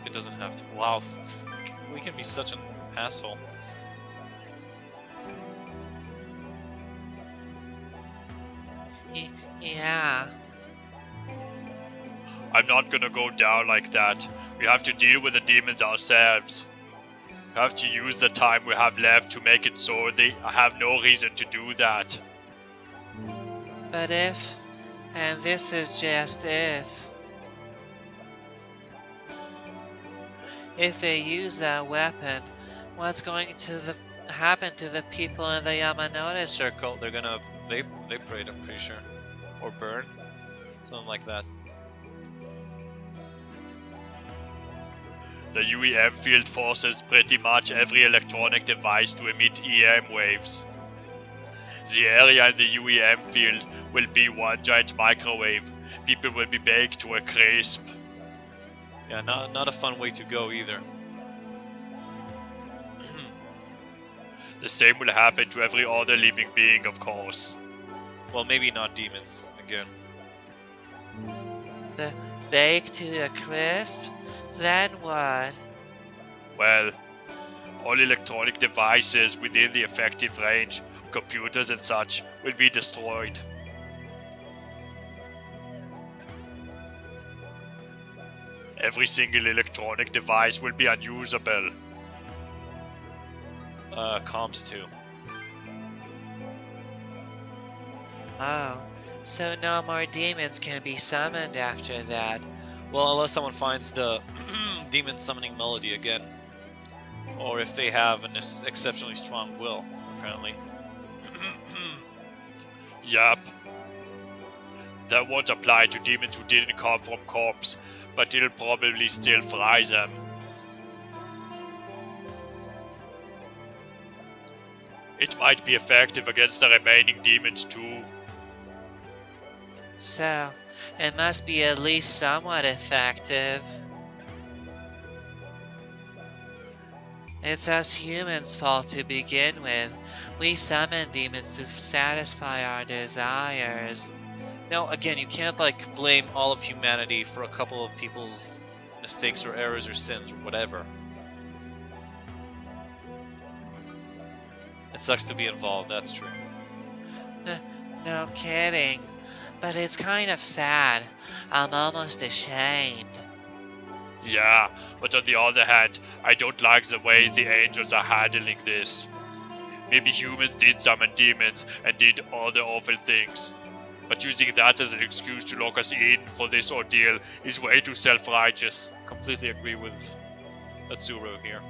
It doesn't have to. Wow, we can be such an asshole. Yeah. I'm not gonna go down like that. We have to deal with the demons ourselves. We have to use the time we have left to make it so they have no reason to do that. But if, and this is just if they use that weapon, what's going to happen to the people in the Yamanote circle? They're gonna vaporate, I'm pretty sure, or burn, something like that. The UEM field forces pretty much every electronic device to emit EM waves. The area in the UEM field will be one giant microwave. People will be baked to a crisp. Yeah, not a fun way to go either. The same will happen to every other living being, of course. Well, maybe not demons, again. The baked to a crisp? Then what? Well, all electronic devices within the effective range, computers and such, will be destroyed. Every single electronic device will be unusable. Comms too. Oh, so no more demons can be summoned after that. Well, unless someone finds the demon summoning melody again. Or if they have an exceptionally strong will, apparently. Yup. That won't apply to demons who didn't come from corpse, but it'll probably still fry them. It might be effective against the remaining demons too. So, it must be at least somewhat effective. It's us humans' fault to begin with. We summon demons to satisfy our desires. Now, again, you can't like blame all of humanity for a couple of people's mistakes or errors or sins or whatever. It sucks to be involved, that's true. No kidding. But it's kind of sad. I'm almost ashamed. Yeah, but on the other hand, I don't like the way the angels are handling this. Maybe humans did summon demons and did other awful things. But using that as an excuse to lock us in for this ordeal is way too self-righteous. Completely agree with Atsuro here.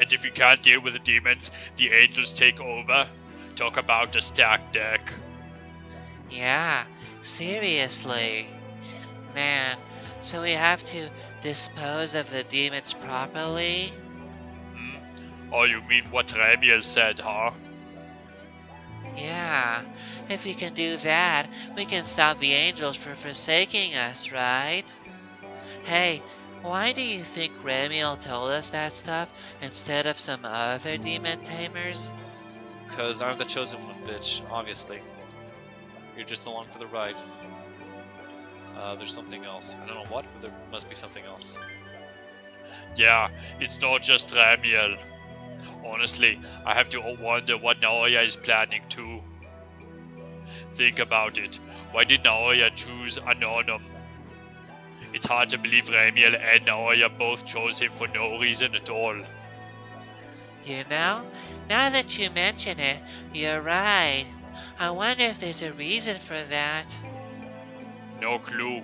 And if you can't deal with the demons, the angels take over. Talk about a stacked deck. Yeah, seriously. Man, so we have to dispose of the demons properly? Oh, you mean what Ramiel said, huh? Yeah, if we can do that, we can stop the angels from forsaking us, right? Hey, why do you think Ramiel told us that stuff instead of some other demon tamers? Because I'm the chosen one, bitch, obviously. You're just along for the ride. There's something else. I don't know what, but there must be something else. Yeah, it's not just Ramiel. Honestly, I have to wonder what Naoya is planning too. Think about it. Why did Naoya choose Anonum? It's hard to believe Ramiel and Naoya both chose him for no reason at all. You know, now that you mention it, you're right. I wonder if there's a reason for that. No clue.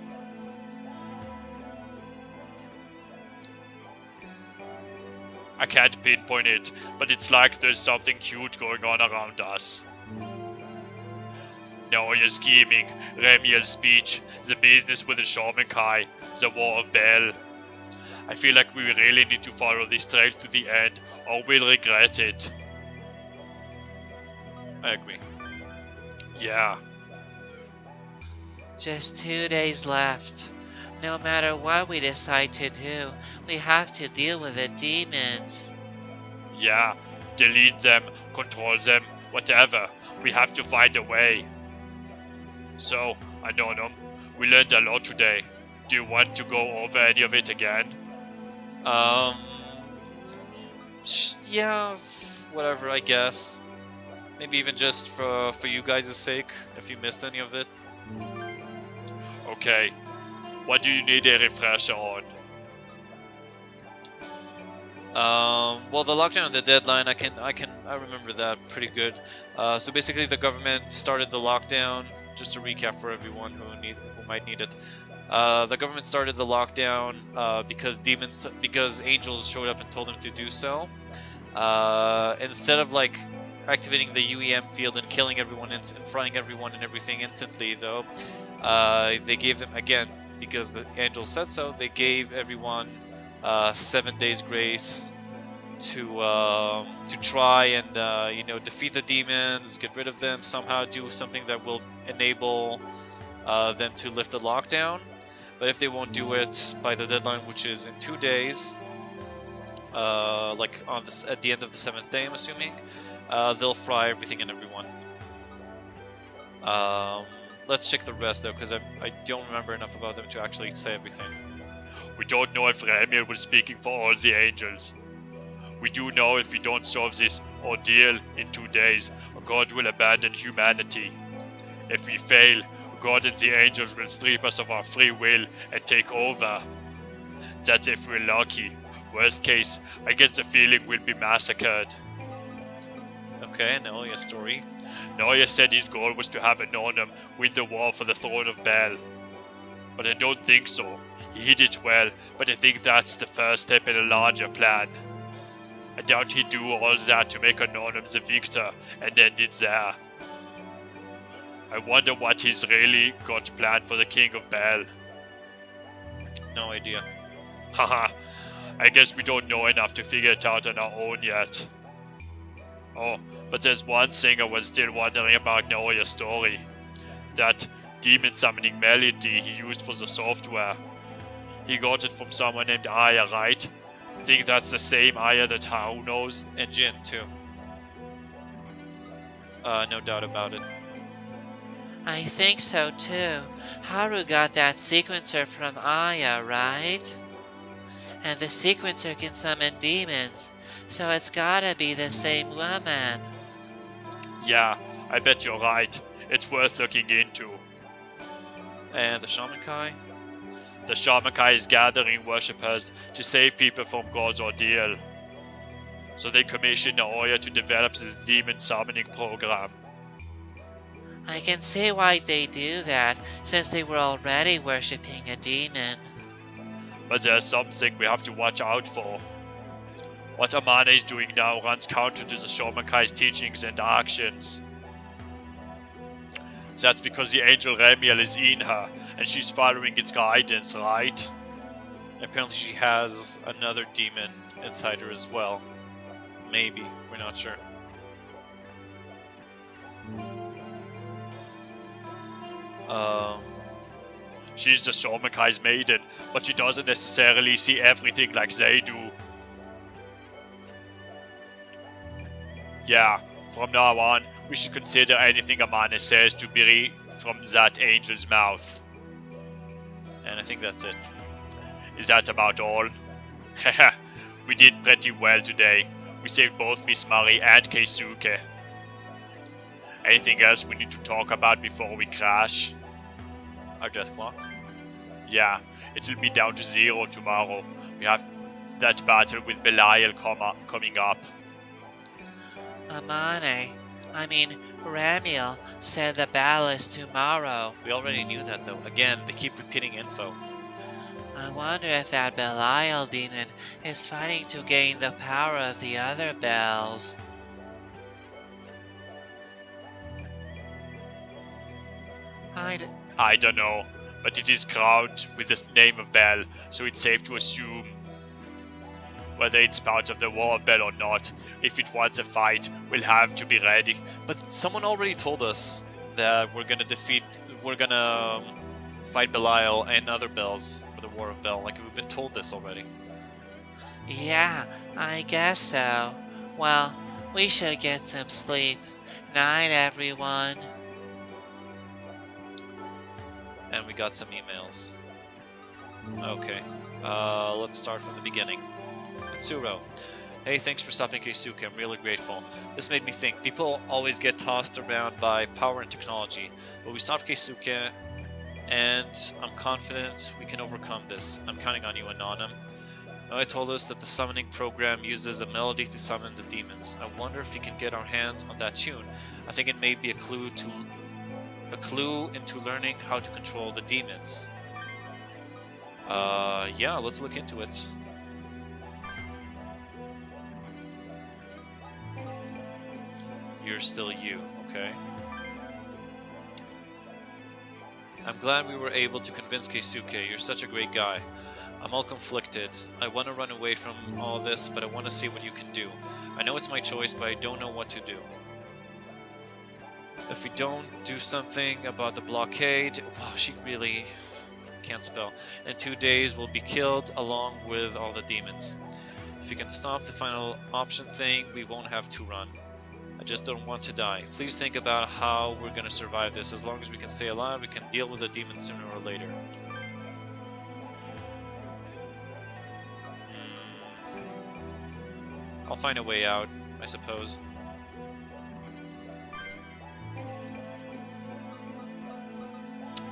I can't pinpoint it, but it's like there's something cute going on around us. Now you're scheming, Remiel's speech, the business with the Shaman Kai, the War of Bel. I feel like we really need to follow this trail to the end, or we'll regret it. I agree. Yeah. Just 2 days left. No matter what we decide to do, we have to deal with the demons. Yeah. Delete them, control them, whatever. We have to find a way. So, Anonym, we learned a lot today. Do you want to go over any of it again? Yeah, whatever, I guess. Maybe even just for you guys' sake, if you missed any of it. Okay. What do you need a refresher on? Well, the lockdown of the deadline, I remember that pretty good. So basically, the government started the lockdown. Just to recap for everyone who might need it. The government started the lockdown because angels showed up and told them to do so. Instead of like activating the UEM field and killing everyone and frying everyone and everything instantly, though, they gave them, again, because the angels said so, they gave everyone 7 days grace to try and defeat the demons, get rid of them, somehow do something that will enable them to lift the lockdown. But if they won't do it by the deadline, which is in 2 days, like at the end of the 7th day, I'm assuming, they'll fry everything and everyone. Let's check the rest though, because I don't remember enough about them to actually say everything. We don't know if Remiel was speaking for all the angels. We do know if we don't solve this ordeal in 2 days, God will abandon humanity. If we fail, God and the angels will strip us of our free will and take over. That's if we're lucky. Worst case, I get the feeling we'll be massacred. Okay, now your story. Noya said his goal was to have Anonym win the war for the throne of Bel. But I don't think so. He hit it well, but I think that's the first step in a larger plan. I doubt he'd do all that to make Anonym the victor and end it there. I wonder what he's really got planned for the King of Bel. No idea. Haha, I guess we don't know enough to figure it out on our own yet. Oh, but there's one thing I was still wondering about Noya's story. That demon summoning melody he used for the software. He got it from someone named Aya, right? Think that's the same Aya that Haru knows? And Jin, too. No doubt about it. I think so too. Haru got that sequencer from Aya, right? And the sequencer can summon demons, so it's gotta be the same woman. Yeah, I bet you're right. It's worth looking into. And the Shaman Kai? The Shaman Kai is gathering worshippers to save people from God's ordeal. So they commissioned Naoya to develop this demon summoning program. I can see why they do that, since they were already worshipping a demon. But there's something we have to watch out for. What Amane is doing now runs counter to the Shaman Kai's teachings and actions. That's because the angel Remiel is in her, and she's following its guidance, right? Apparently she has another demon inside her as well. Maybe, we're not sure. She's the Shaman Kai's maiden, but she doesn't necessarily see everything like they do. Yeah, from now on, we should consider anything Amane says to be from that angel's mouth. And I think that's it. Is that about all? Haha, we did pretty well today. We saved both Miss Murray and Keisuke. Anything else we need to talk about before we crash? Our death clock? Yeah, it'll be down to 0 tomorrow. We have that battle with Belial coming up. Amane, I mean, Ramiel said the battle is tomorrow. We already knew that though. Again, they keep repeating info. I wonder if that Belial demon is fighting to gain the power of the other bells. I don't know, but it is crowned with the name of Bel, so it's safe to assume. Whether it's part of the War of Bel or not, if it wants a fight, we'll have to be ready. But someone already told us that we're gonna fight Belial and other bells for the War of Bel. Like, we've been told this already. Yeah, I guess so. Well, we should get some sleep. Night, everyone. And we got some emails. Okay, let's start from the beginning. Tsuro. Hey, thanks for stopping Keisuke, I'm really grateful. This made me think. People always get tossed around by power and technology, but we stopped Keisuke, and I'm confident we can overcome this. I'm counting on you, Anonymous. Noe told us that the summoning program uses a melody to summon the demons. I wonder if we can get our hands on that tune. I think it may be a clue into learning how to control the demons. Yeah, let's look into it. You're still you, okay? I'm glad we were able to convince Keisuke. You're such a great guy. I'm all conflicted. I want to run away from all this, but I want to see what you can do. I know it's my choice, but I don't know what to do. If we don't do something about the blockade... Wow, she really can't spell. In 2 days, we'll be killed along with all the demons. If we can stop the final option thing, we won't have to run. I just don't want to die. Please think about how we're gonna survive this. As long as we can stay alive, we can deal with the demons sooner or later. I'll find a way out, I suppose.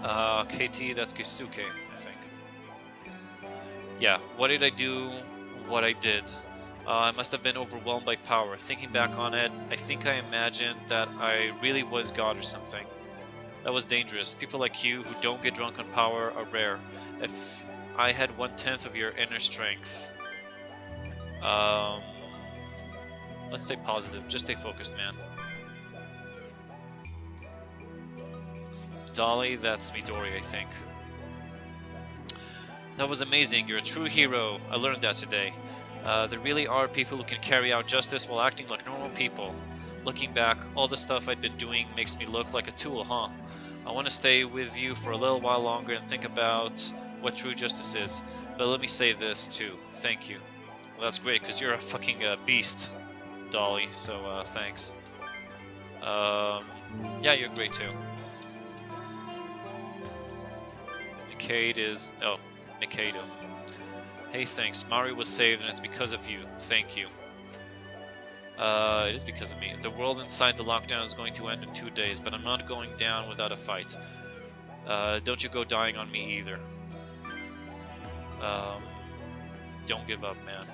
KT, that's Keisuke, I think. Yeah, what did I do? What I did. I must have been overwhelmed by power. Thinking back on it, I think I imagined that I really was God or something. That was dangerous. People like you who don't get drunk on power are rare. If I had 1/10 of your inner strength... let's stay positive. Just stay focused, man. Dolly, that's Midori, I think. That was amazing. You're a true hero. I learned that today. There really are people who can carry out justice while acting like normal people. Looking back, all the stuff I'd been doing makes me look like a tool, huh? I want to stay with you for a little while longer and think about what true justice is. But let me say this too. Thank you. Well, that's great, because you're a fucking beast, Dolly, so thanks. Yeah, you're great too. Nikade is... oh, Nikado. Hey, thanks. Mari was saved and it's because of you. Thank you. It is because of me. The world inside the lockdown is going to end in 2 days, but I'm not going down without a fight. Don't you go dying on me either. Don't give up, man.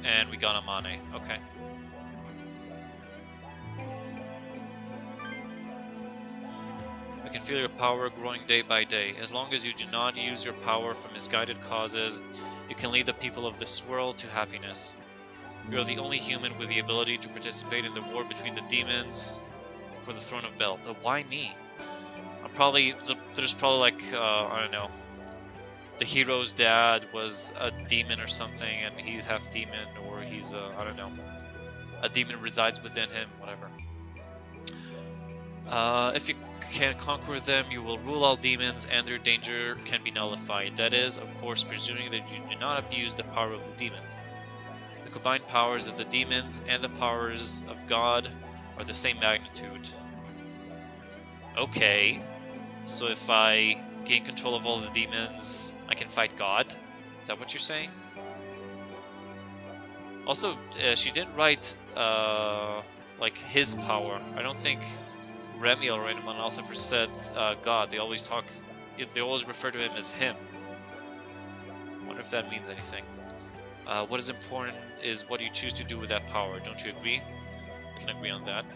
And we got Amane. Okay. I can feel your power growing day by day. As long as you do not use your power for misguided causes, you can lead the people of this world to happiness. You are the only human with the ability to participate in the war between the demons for the throne of Bel. But why me? There's probably like, I don't know, the hero's dad was a demon or something, and he's half demon, or he's, I don't know, a demon resides within him, whatever. If you can conquer them, you will rule all demons, and their danger can be nullified. That is, of course, presuming that you do not abuse the power of the demons. The combined powers of the demons and the powers of God are the same magnitude. Okay, so if I gain control of all the demons, I can fight God? Is that what you're saying? Also, she didn't write, like, his power. I don't think Remy or anyone else ever said God. They always refer to him as him. Wonder if that means anything. What is important is what you choose to do with that power. Don't you agree? Can agree on that.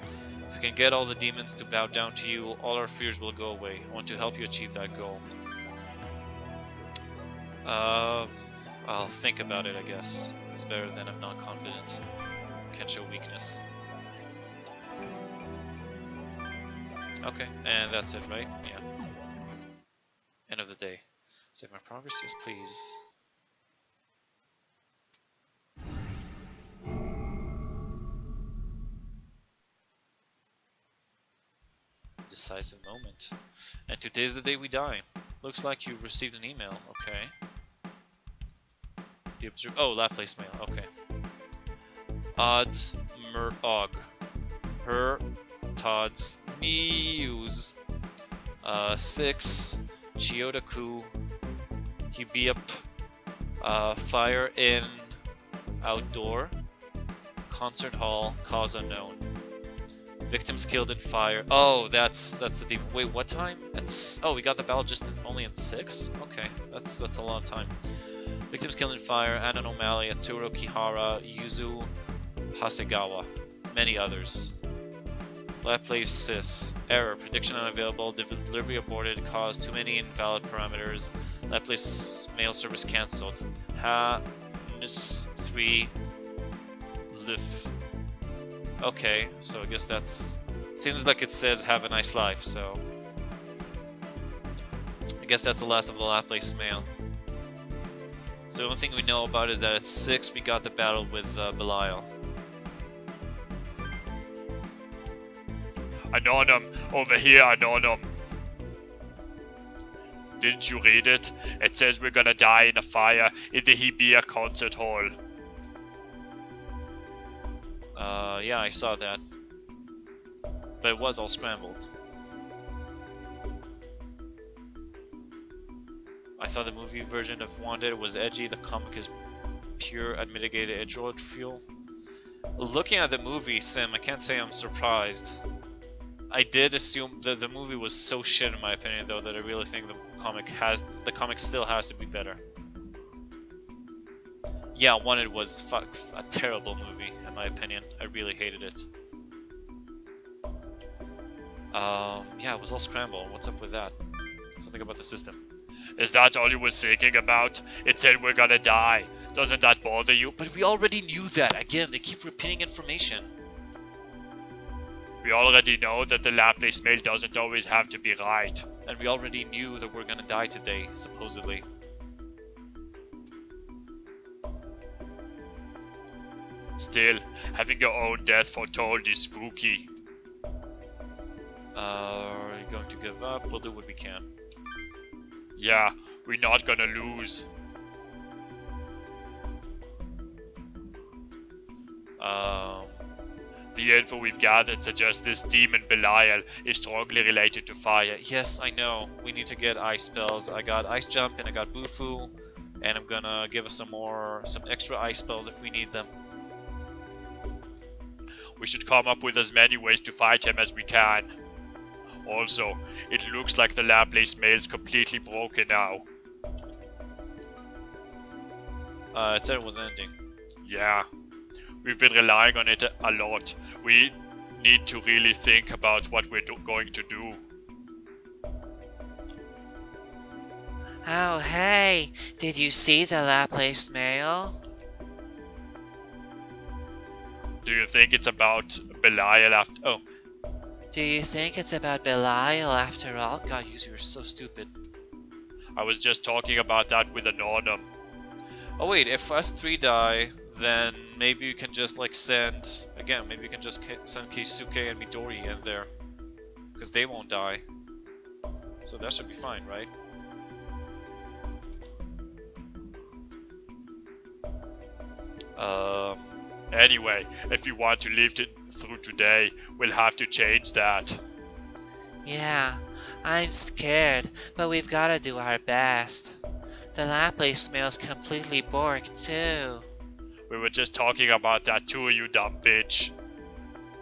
If we can get all the demons to bow down to you, all our fears will go away. I want to help you achieve that goal. I'll think about it, I guess. It's better than I'm not confident. Can't show weakness. Okay, and that's it, right? Yeah. End of the day. Save my progress? Yes, please. Decisive moment. And today's the day we die. Looks like you received an email. Okay. The oh, last place mail. Okay. Odds Merog. Her Todd's Muse. 6 Chiodaku. Hibiap. Fire in outdoor. Concert hall. Cause unknown. Victims killed in fire. Oh, that's the demon. Wait, what time? We got the battle only in 6. Okay, that's a long time. Victims killed in fire. Anon O'Malley, Atsuro Kihara, Yuzu Hasegawa, many others. Last place sis. Error. Prediction unavailable. Delivery aborted. Cause too many invalid parameters. Last place mail service cancelled. Nis 3 Lif. Okay, so I guess that's... Seems like it says have a nice life, so... I guess that's the last of the last place mail. So the only thing we know about is that at 6 we got the battle with Belial. Anonym, over here, Anonym. Didn't you read it? It says we're gonna die in a fire in the Hibiya concert hall. Yeah, I saw that. But it was all scrambled. I thought the movie version of Wanted was edgy, the comic is pure unmitigated edgelord fuel. Looking at the movie, Sim, I can't say I'm surprised. I did assume that the movie was so shit in my opinion though that I really think the comic still has to be better. Yeah, Wanted was a terrible movie in my opinion. I really hated it. Yeah, it was all scrambled. What's up with that? Something about the system. Is that all you were thinking about? It said we're gonna die. Doesn't that bother you? But we already knew that. Again, they keep repeating information. We already know that the Laplace mail doesn't always have to be right. And we already knew that we're gonna die today, supposedly. Still, having your own death foretold is spooky. Are you going to give up? We'll do what we can. Yeah, we're not gonna lose. The info we've gathered suggests this demon Belial is strongly related to fire. Yes, I know. We need to get ice spells. I got ice jump and I got Bufu, and I'm gonna give us some extra ice spells if we need them. We should come up with as many ways to fight him as we can. Also, it looks like the Laplace mail is completely broken now. It said it was ending. Yeah. We've been relying on it a lot. We need to really think about what we're going to do. Oh, hey, did you see the Laplace mail? Do you think it's about Belial after... Oh. Do you think it's about Belial after all? God, you're so stupid. I was just talking about that with Anonym. Oh wait, if us 3 die, then maybe you can just like send... Again, maybe you can just send Keisuke and Midori in there. Because they won't die. So that should be fine, right? Anyway, if you want to live through today, we'll have to change that. Yeah, I'm scared, but we've gotta do our best. The Laplace mail's completely borked too. We were just talking about that too, you dumb bitch.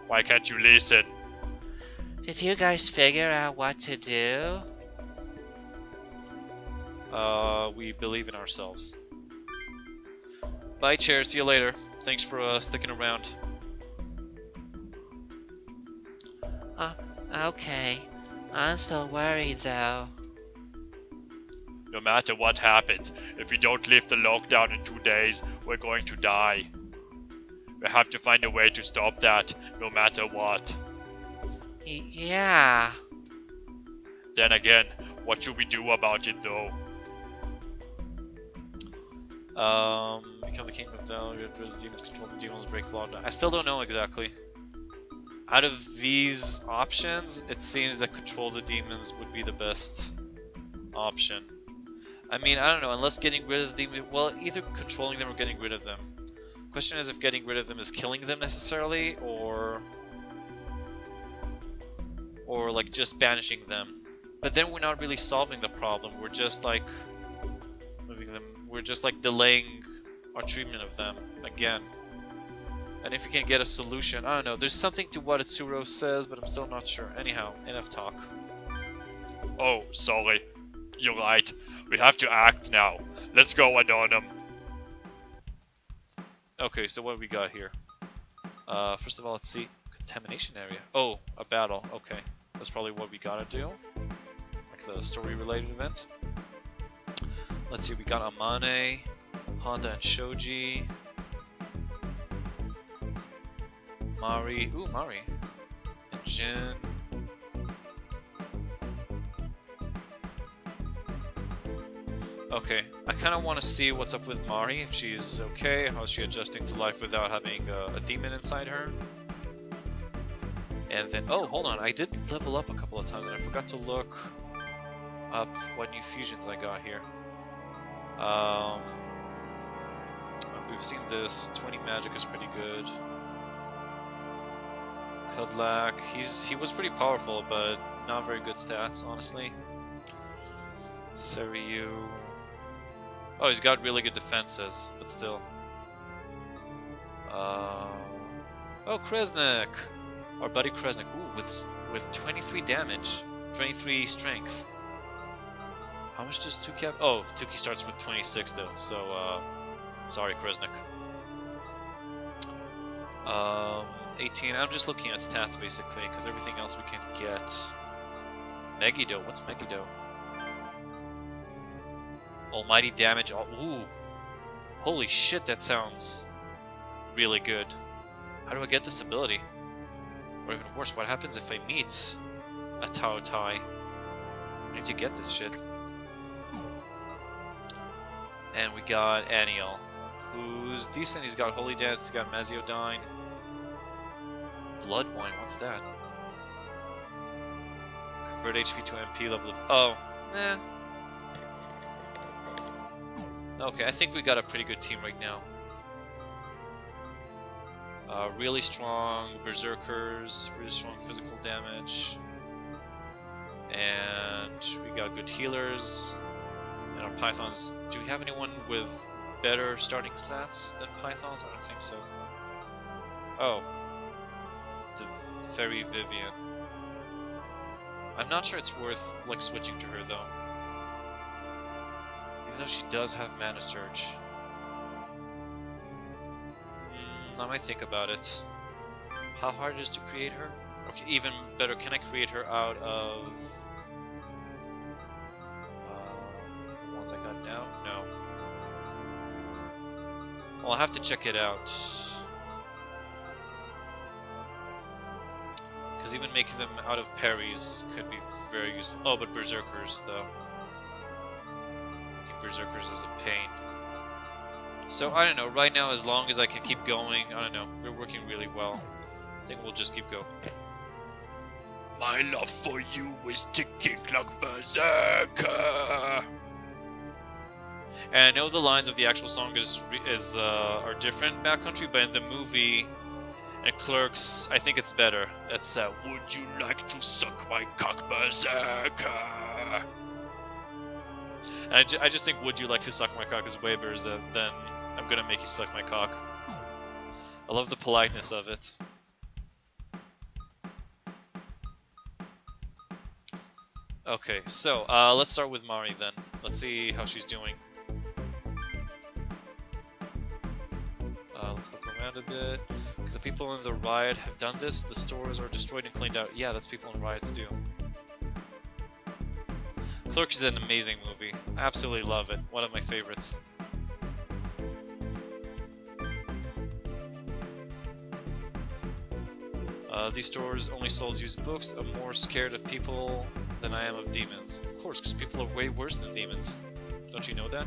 Why can't you listen? Did you guys figure out what to do? We believe in ourselves. Bye, Chair. See you later. Thanks for sticking around. Okay. I'm still worried though. No matter what happens, if we don't lift the lockdown in 2 days, we're going to die. We have to find a way to stop that, no matter what. Yeah. Then again, what should we do about it though? Become the kingdom of Del, get rid of the demons, control the demons, break the lockdown. I still don't know exactly. Out of these options, it seems that control the demons would be the best option. I mean, I don't know, unless getting rid of the demons, well, either controlling them or getting rid of them. Question is if getting rid of them is killing them necessarily, or like just banishing them. But then we're not really solving the problem. We're just like moving them. We're just like delaying our treatment of them again. And if we can get a solution, I don't know. There's something to what Itsuro says, but I'm still not sure. Anyhow, enough talk. Oh, sorry. You're right. We have to act now. Let's go, Anonum. Okay, so what do we got here? First of all, let's see. Contamination area. Oh, a battle. Okay. That's probably what we gotta do. Like the story-related event. Let's see, we got Amane, Honda and Shoji. Mari. Ooh, Mari. And Jin. Okay, I kind of want to see what's up with Mari, if she's okay, how is she adjusting to life without having a demon inside her. And then, oh, hold on, I did level up a couple of times and I forgot to look up what new fusions I got here. Okay, we've seen this, 20 magic is pretty good. Kudlak, he was pretty powerful, but not very good stats, honestly. Seryu. Oh, he's got really good defenses, but still. Oh, Kresnik! Our buddy Kresnik. Ooh, with 23 damage, 23 strength. How much does Tuki have? Oh, Tuki starts with 26 though, so sorry Kresnik. 18. I'm just looking at stats basically, because everything else we can get. Megiddo. What's Megiddo? Almighty damage. Ooh. Holy shit, that sounds really good. How do I get this ability? Or even worse, what happens if I meet a Tao Tai? I need to get this shit. And we got Aniel, who's decent. He's got Holy Dance, he's got Maziodyne. Blood Wine, what's that? Convert HP to MP level. Oh, nah. Okay, I think we got a pretty good team right now. Really strong berserkers, really strong physical damage, and we got good healers. And our pythons. Do we have anyone with better starting stats than pythons? I don't think so. Oh, the Fairy Vivian. I'm not sure it's worth like switching to her though. Even though she does have Mana Surge. I might think about it. How hard it is to create her? Okay, even better, can I create her out of the ones I got now? No. Well, I'll have to check it out. Because even making them out of parries could be very useful. Oh, but berserkers though. Berserkers is a pain. So I don't know, right now as long as I can keep going, I don't know, we're working really well. I think we'll just keep going. My love for you is ticking like berserker. And I know the lines of the actual song are different in Backcountry, but in the movie and Clerks, I think it's better. It's would you like to suck my cock, berserker? And I just think would you like to suck my cock is way better than I'm gonna make you suck my cock. I love the politeness of it. Okay, so let's start with Mari then. Let's see how she's doing. let's look around a bit. Because the people in the riot have done this. The stores are destroyed and cleaned out. Yeah, that's people in riots do. Clerks is an amazing movie. I absolutely love it. One of my favorites. These stores only sold used books. I'm more scared of people than I am of demons. Of course, because people are way worse than demons. Don't you know that?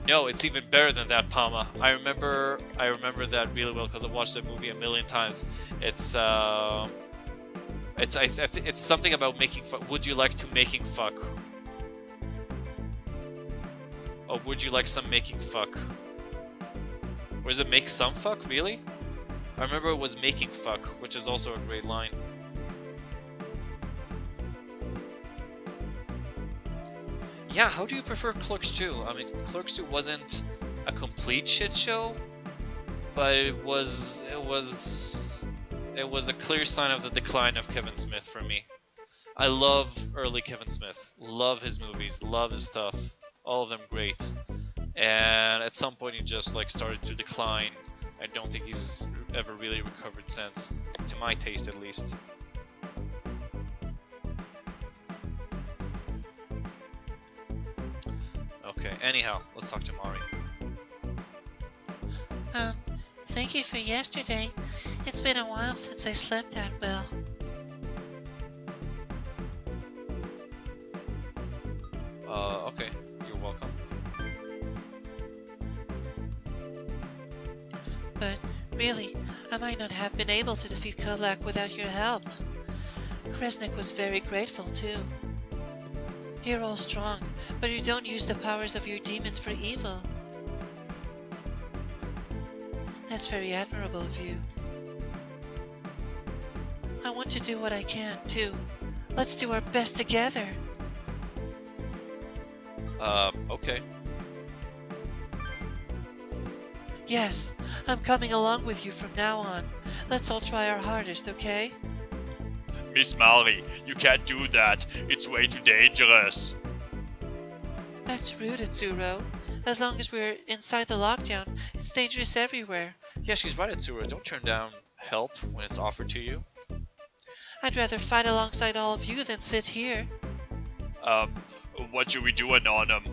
No, it's even better than that, Palma. I remember that really well because I've watched that movie a million times. It's something about making fuck. Would you like to making fuck? Oh, would you like some making fuck? Or is it make some fuck? Really? I remember it was making fuck, which is also a great line. Yeah, how do you prefer Clerks 2? I mean, Clerks 2 wasn't a complete shit show, but it was a clear sign of the decline of Kevin Smith for me. I love early Kevin Smith. Love his movies, love his stuff. All of them great. And at some point he just like started to decline. I don't think he's ever really recovered since, to my taste at least. Okay, anyhow, let's talk to Mari. Thank you for yesterday. It's been a while since I slept that well. Okay, you're welcome. But really, I might not have been able to defeat Kolak without your help. Kresnik was very grateful too. You're all strong, but you don't use the powers of your demons for evil. That's very admirable of you. I want to do what I can, too. Let's do our best together. Okay. Yes, I'm coming along with you from now on. Let's all try our hardest, okay? Miss Mari, you can't do that. It's way too dangerous. That's rude, Atsuro. As long as we're inside the lockdown, it's dangerous everywhere. Yeah, she's right, Atsura. Don't turn down help when it's offered to you. I'd rather fight alongside all of you than sit here. What should we do, Anonymous?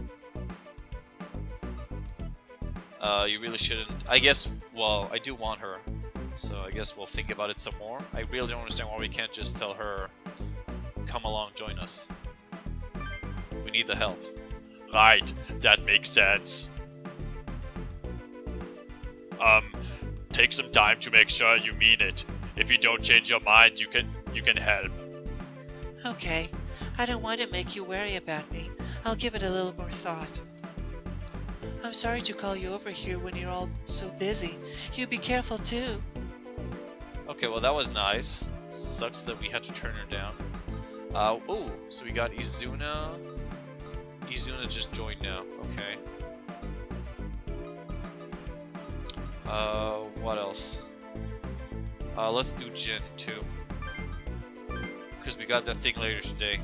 You really shouldn't. I guess, well, I do want her. So I guess we'll think about it some more. I really don't understand why we can't just tell her, come along, join us. We need the help. Right, that makes sense. Take some time to make sure you mean it. If you don't change your mind, you can help. Okay, I don't want to make you worry about me. I'll give it a little more thought. I'm sorry to call you over here when you're all so busy. You be careful too. Okay, well that was nice. Sucks that we had to turn her down. Oh, so we got Izuna. Izuna just joined now. Okay. What else? Let's do Jin too. Because we got that thing later today.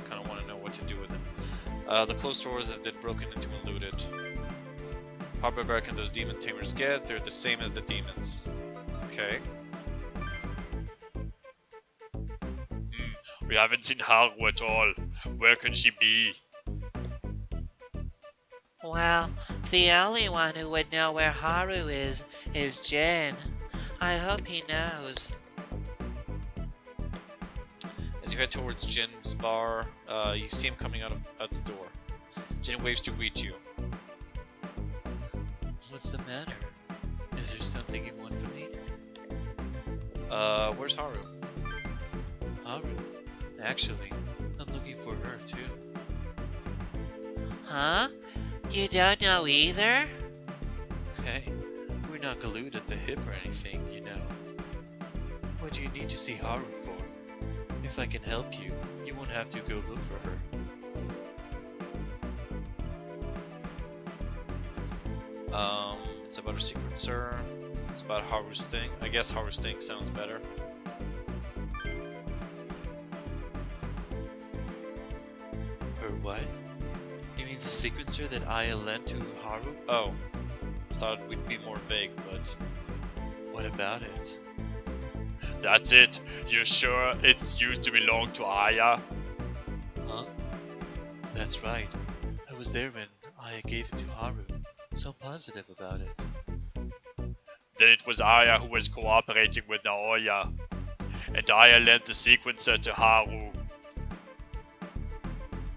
Kind of want to know what to do with it. The closed stores have been broken into and looted. How barbaric can those demon tamers get? They're the same as the demons. Okay. We haven't seen Haru at all. Where can she be? Well, the only one who would know where Haru is Jin. I hope he knows. As you head towards Jin's bar, you see him coming out the door. Jin waves to greet you. What's the matter? Is there something you want from me? Where's Haru? Haru? Actually, I'm looking for her too. Huh? You don't know either? Hey, we're not glued at the hip or anything, you know. What do you need to see Haru for? If I can help you, you won't have to go look for her. It's about her secret, sir. It's about Haru's thing. I guess Haru's thing sounds better. Her what? You mean The sequencer that Aya lent to Haru? Oh, thought we'd be more vague, but What about it? That's it. You sure it used to belong to Aya? Huh? That's right. I was there when Aya gave it to Haru. So positive about it. Then it was Aya who was cooperating with Naoya. And Aya lent the sequencer to Haru.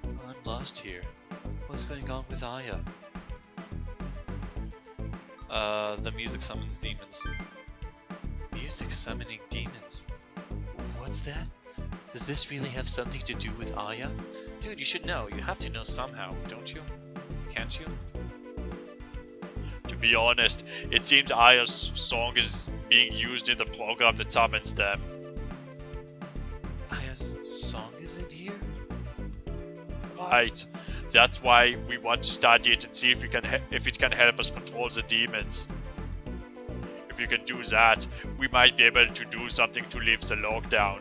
I'm lost here. What's going on with Aya? the music summons demons. Music summoning demons? What's that? Does this really have something to do with Aya? Dude, you should know. You have to know somehow, don't you? Can't you? To be honest, it seems Aya's song is being used in the program that summons them. Aya's song is in here? Right. That's why we want to study it and see if it can help us control the demons. If we can do that, we might be able to do something to lift the lockdown.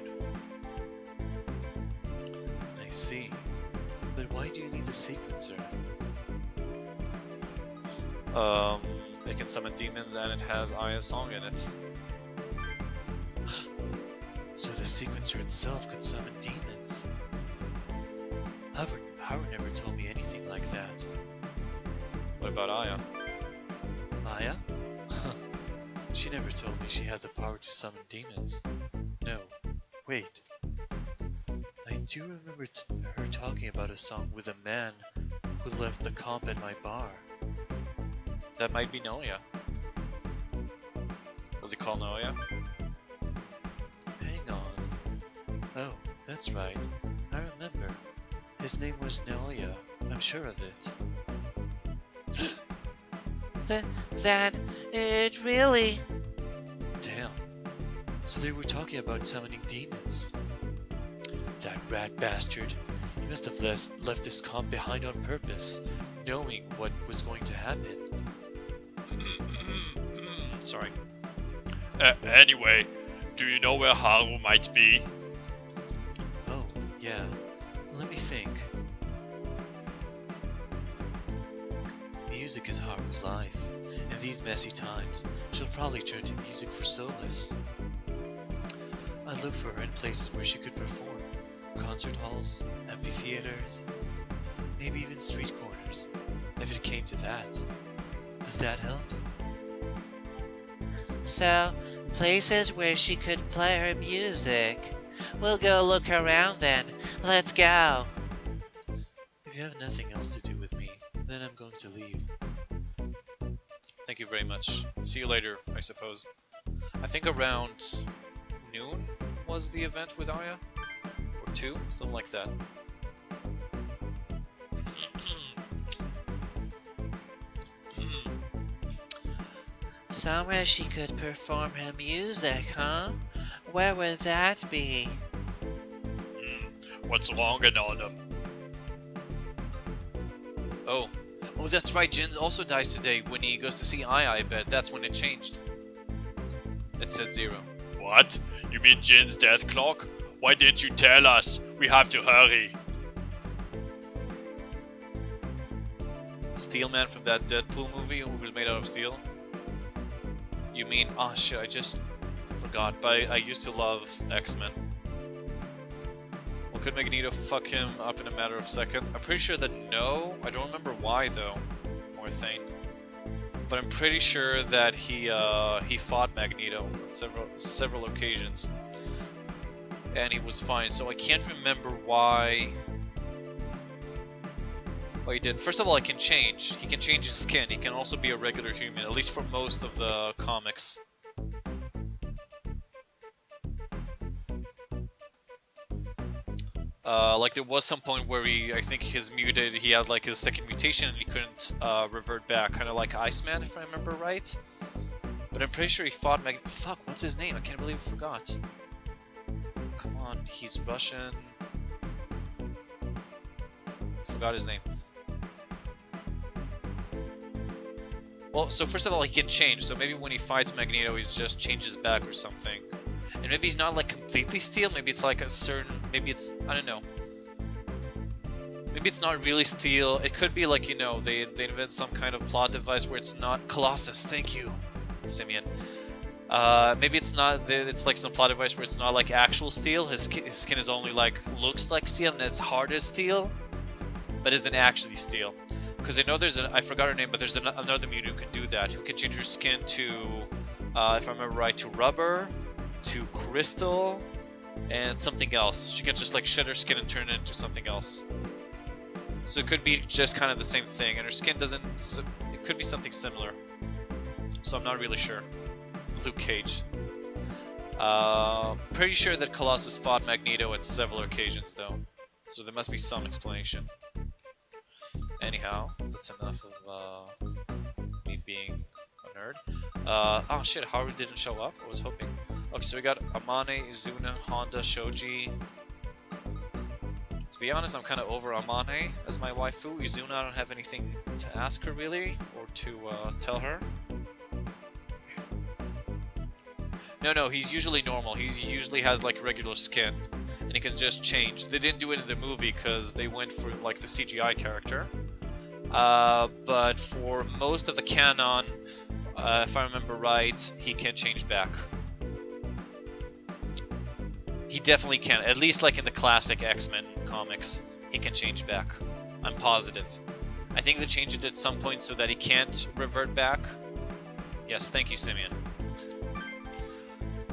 I see. But why do you need the sequencer? It can summon demons and it has Aya's song in it. So the sequencer itself could summon demons? Howard never told me anything like that. What about Aya? Aya? She never told me she had the power to summon demons. No. Wait. I do remember her talking about a song with a man who left the comp at my bar. That might be Noya. Was he called Noya? Hang on. Oh, that's right. I remember. His name was Naoya. I'm sure of it. That it really... Damn. So they were talking about summoning demons. That rat bastard. He must have left this comp behind on purpose, knowing what was going to happen. Sorry. Anyway, do you know where Haru might be? Oh, yeah. Let me think. Music is Haru's life. In these messy times, she'll probably turn to music for solace. I look for her in places where she could perform. Concert halls, amphitheaters, maybe even street corners, if it came to that. Does that help? So, places where she could play her music. We'll go look around then. Let's go. If you have nothing else to do with me, then I'm going to leave. Thank you very much. See you later, I suppose. I think around noon was the event with Aya? Or 2? Something like that. Somewhere she could perform her music, huh? Where would that be? What's wrong, Anonymous? Oh, that's right. Jin also dies today when he goes to see Aya, I bet. That's when it changed. It said 0. What? You mean Jin's death clock? Why didn't you tell us? We have to hurry. Steel Man from that Deadpool movie who was made out of steel? You mean, oh shit, I just forgot, but I used to love X-Men. Well, could Magneto fuck him up in a matter of seconds? I'm pretty sure that no, I don't remember why though, or Thane. But I'm pretty sure that he fought Magneto on several occasions. And he was fine, so I can't remember why he did. First of all, he can change his skin. He can also be a regular human, at least for most of the comics. Like there was some point where I think he had like his second mutation and he couldn't revert back, kind of like Iceman, if I remember right. But I'm pretty sure he fought fuck, what's his name? I can't believe I forgot. Come on, he's Russian. Forgot his name. Well, so first of all, he can change, so maybe when he fights Magneto, he just changes back or something. And maybe he's not like completely steel, maybe it's like a certain, maybe it's, I don't know. Maybe it's not really steel. It could be like, you know, they invent some kind of plot device where it's not Colossus. Thank you, Simeon. Maybe it's not. It's like some plot device where it's not like actual steel. His skin is only like looks like steel and as hard as steel, but isn't actually steel. Because I know there's I forgot her name, but there's another mutant who can do that. Who can change her skin to, if I remember right, to rubber, to crystal, and something else. She can just like shed her skin and turn it into something else. So it could be just kind of the same thing, and her skin doesn't. So it could be something similar. So I'm not really sure. Luke Cage. Pretty sure that Colossus fought Magneto at several occasions, though. So there must be some explanation. Anyhow, that's enough of me being a nerd. Oh shit, Haru didn't show up. I was hoping. Okay, so we got Amane, Izuna, Honda, Shoji. To be honest, I'm kind of over Amane as my waifu. Izuna, I don't have anything to ask her really, or to tell her. No, he's usually normal. He usually has like regular skin, and he can just change. They didn't do it in the movie because they went for like the CGI character. But for most of the canon, if I remember right, he can change back. He definitely can. At least like in the classic X-Men comics, he can change back. I'm positive. I think they changed it at some point so that he can't revert back. Yes, thank you, Simeon.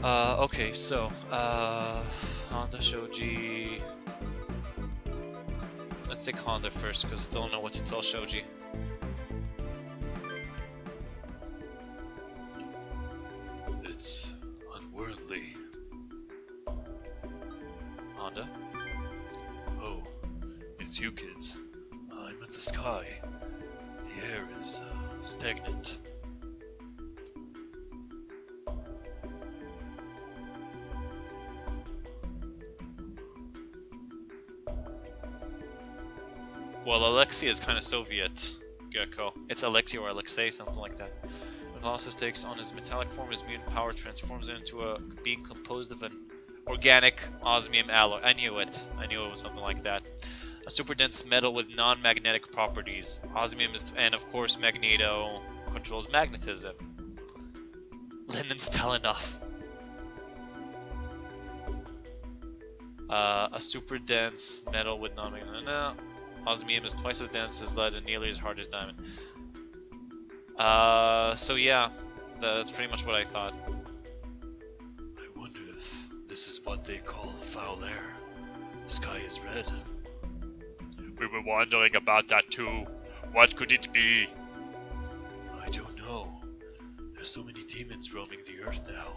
Okay, so, Honda, Shoji... Let's take Honda first, because I don't know what to tell Shoji. It's unworldly. Honda? Oh, it's you kids. I'm at the sky. The air is stagnant. Well, Alexei is kind of Soviet, Gecko. It's Alexei or Alexei, something like that. When Colossus takes on his metallic form, his mutant power transforms it into a being composed of an organic osmium alloy. I knew it. I knew it was something like that. A super dense metal with non-magnetic properties. Osmium is, and of course Magneto controls magnetism. Lennon's tell enough. A super dense metal with non-magnetic. No. Osmium is twice as dense as lead and nearly as hard as diamond. So yeah, that's pretty much what I thought. I wonder if this is what they call foul air. The sky is red. We were wondering about that too. What could it be? I don't know. There's so many demons roaming the earth now.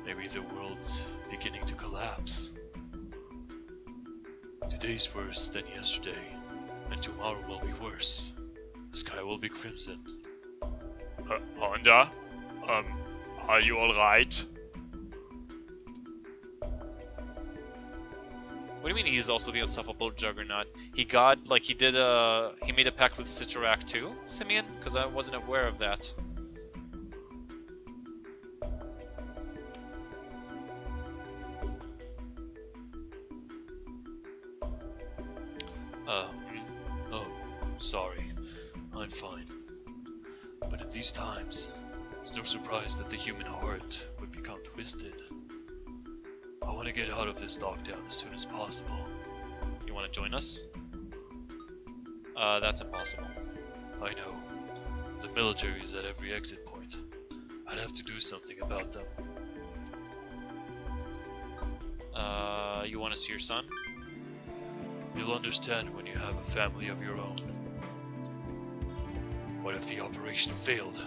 Maybe the world's beginning to collapse. Today's worse than yesterday, and tomorrow will be worse. The sky will be crimson. Honda? Are you alright? What do you mean he's also the unstoppable Juggernaut? He made a pact with Citarac too, Simeon? Because I wasn't aware of that. Sorry. I'm fine. But in these times, it's no surprise that the human heart would become twisted. I want to get out of this lockdown as soon as possible. You want to join us? That's impossible. I know. The military is at every exit point. I'd have to do something about them. You want to see your son? You'll understand when you have a family of your own. What if the operation failed?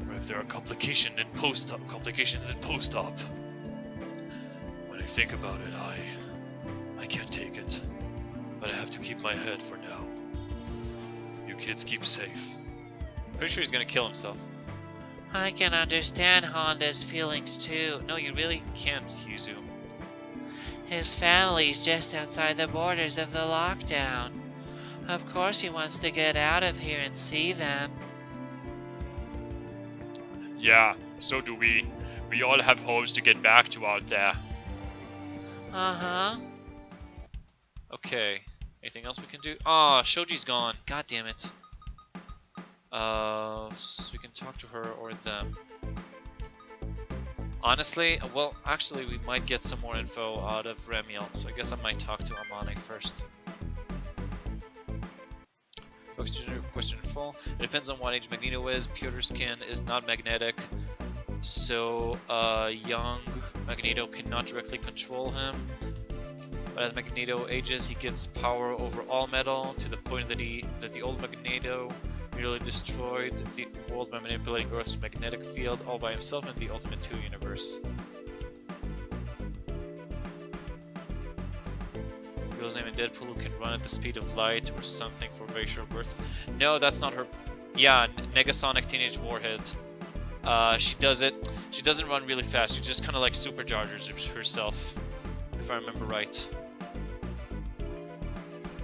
Or if there are complications in post-op? When I think about it, I can't take it. But I have to keep my head for now. You kids keep safe. Pretty sure he's gonna kill himself. I can understand Honda's feelings too. No, you really can't, Yuzu. His family's just outside the borders of the lockdown. Of course he wants to get out of here and see them. Yeah, so do we. We all have homes to get back to out there. Uh-huh. Okay, Anything else we can do? Ah, Shoji's gone. God damn it. So we can talk to her or them. Honestly, well, actually, we might get some more info out of Remiel, so I guess I might talk to Amane first. Question full. It depends on what age Magneto is. Pewter skin is not magnetic, so young Magneto cannot directly control him. But as Magneto ages, he gets power over all metal to the point that the old Magneto nearly destroyed the world by manipulating Earth's magnetic field all by himself in the Ultimate 2 universe. Girl's name in Deadpool who can run at the speed of light or something for very short bursts. No, that's not her. Yeah, Negasonic Teenage Warhead. She does it. She doesn't run really fast. She just kind of like supercharges herself, if I remember right.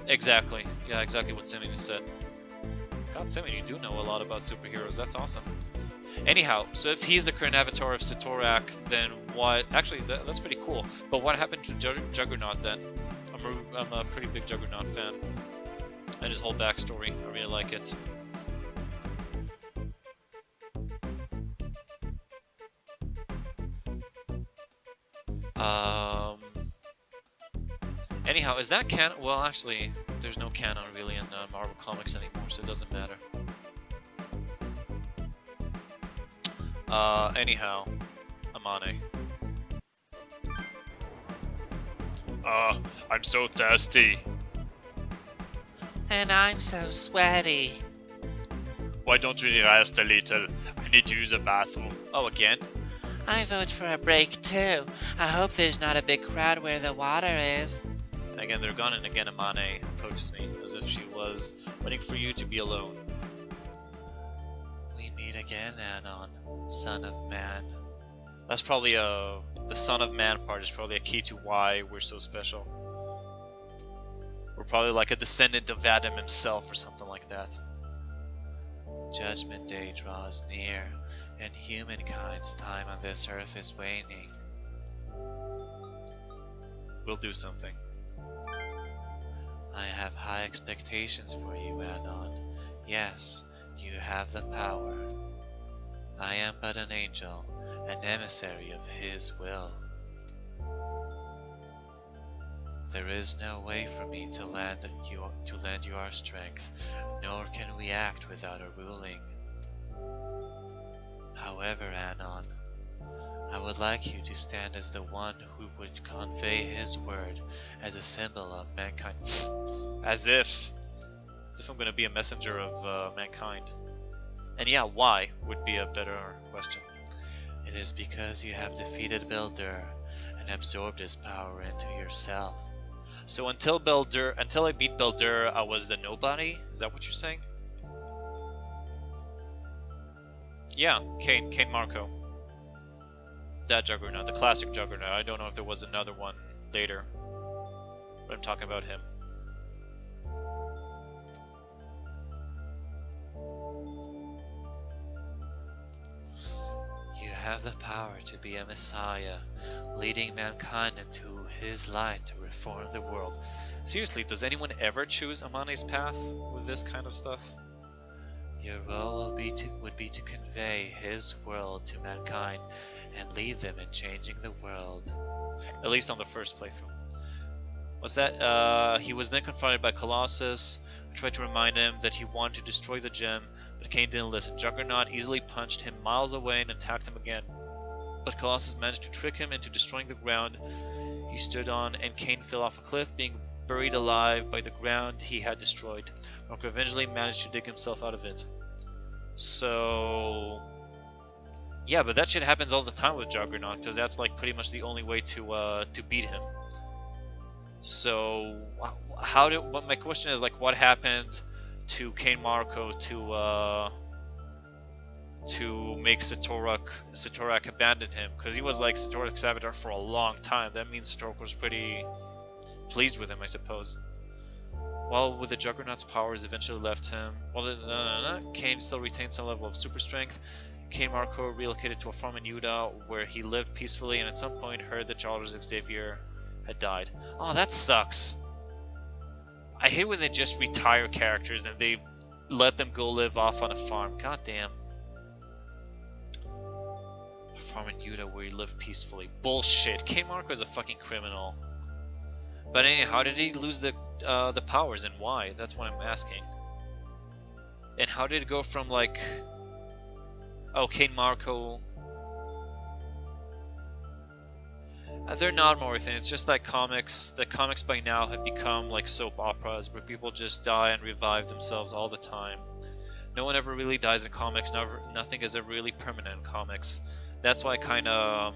Exactly. Yeah, exactly what Simon said. God, Simon, you do know a lot about superheroes. That's awesome. Anyhow, so if he's the current avatar of Satorak, then what? Actually, that's pretty cool. But what happened to Juggernaut then? I'm a pretty big Juggernaut fan, and his whole backstory. I really like it. Anyhow, is that canon? Well, actually, there's no canon really in Marvel Comics anymore, so it doesn't matter. Anyhow, Amane. I'm so thirsty. And I'm so sweaty. Why don't we rest a little? I need to use a bathroom. Oh, again? I vote for a break too. I hope there's not a big crowd where the water is. And again, they're gone, and again, Amane approaches me as if she was waiting for you to be alone. We meet again, Anon, son of man. That's probably the son of man part is probably a key to why we're so special. We're probably like a descendant of Adam himself or something like that. Judgment Day draws near, and humankind's time on this earth is waning. We'll do something. I have high expectations for you, Anon. Yes, you have the power. I am but an angel, an emissary of his will. There is no way for me to lend you our strength, nor can we act without a ruling. However, Anon, I would like you to stand as the one who would convey his word as a symbol of mankind. As if I'm gonna be a messenger of mankind. And yeah, why would be a better question. It is because you have defeated Beldur and absorbed his power into yourself. So until I beat Beldur, I was the nobody? Is that what you're saying? Yeah, Kane Marco. That Juggernaut, the classic Juggernaut. I don't know if there was another one later, but I'm talking about him. You have the power to be a messiah, leading mankind into his light to reform the world. Seriously, does anyone ever choose Amane's path with this kind of stuff? Your role would be to convey his world to mankind and lead them in changing the world. At least on the first playthrough. Was that, he was then confronted by Colossus, who tried to remind him that he wanted to destroy the gem, but Kane didn't listen. Juggernaut easily punched him miles away and attacked him again. But Colossus managed to trick him into destroying the ground he stood on, and Kane fell off a cliff, being buried alive by the ground he had destroyed. Marco eventually managed to dig himself out of it. So... yeah, but that shit happens all the time with Juggernaut, because that's like pretty much the only way to beat him. So, my question is, like, what happened to Kane Marco to make Satorak abandon him? Because he was like Satorak's avatar for a long time. That means Satorak was pretty pleased with him, I suppose. While with the Juggernaut's powers eventually left him, Kane still retained some level of super strength. Kane Marco relocated to a farm in Utah where he lived peacefully, and at some point heard that Charles Xavier had died. Oh, that sucks. I hate when they just retire characters and they let them go live off on a farm. God damn. A farm in Utah where you live peacefully. Bullshit. K. Marco is a fucking criminal. But anyway, how did he lose the powers and why? That's what I'm asking. And how did it go from like... Oh, Kane Marco... They're not more than it's just like comics. The comics by now have become like soap operas where people just die and revive themselves all the time. No one ever really dies in comics. Nothing is ever really permanent in comics. That's why I kind of,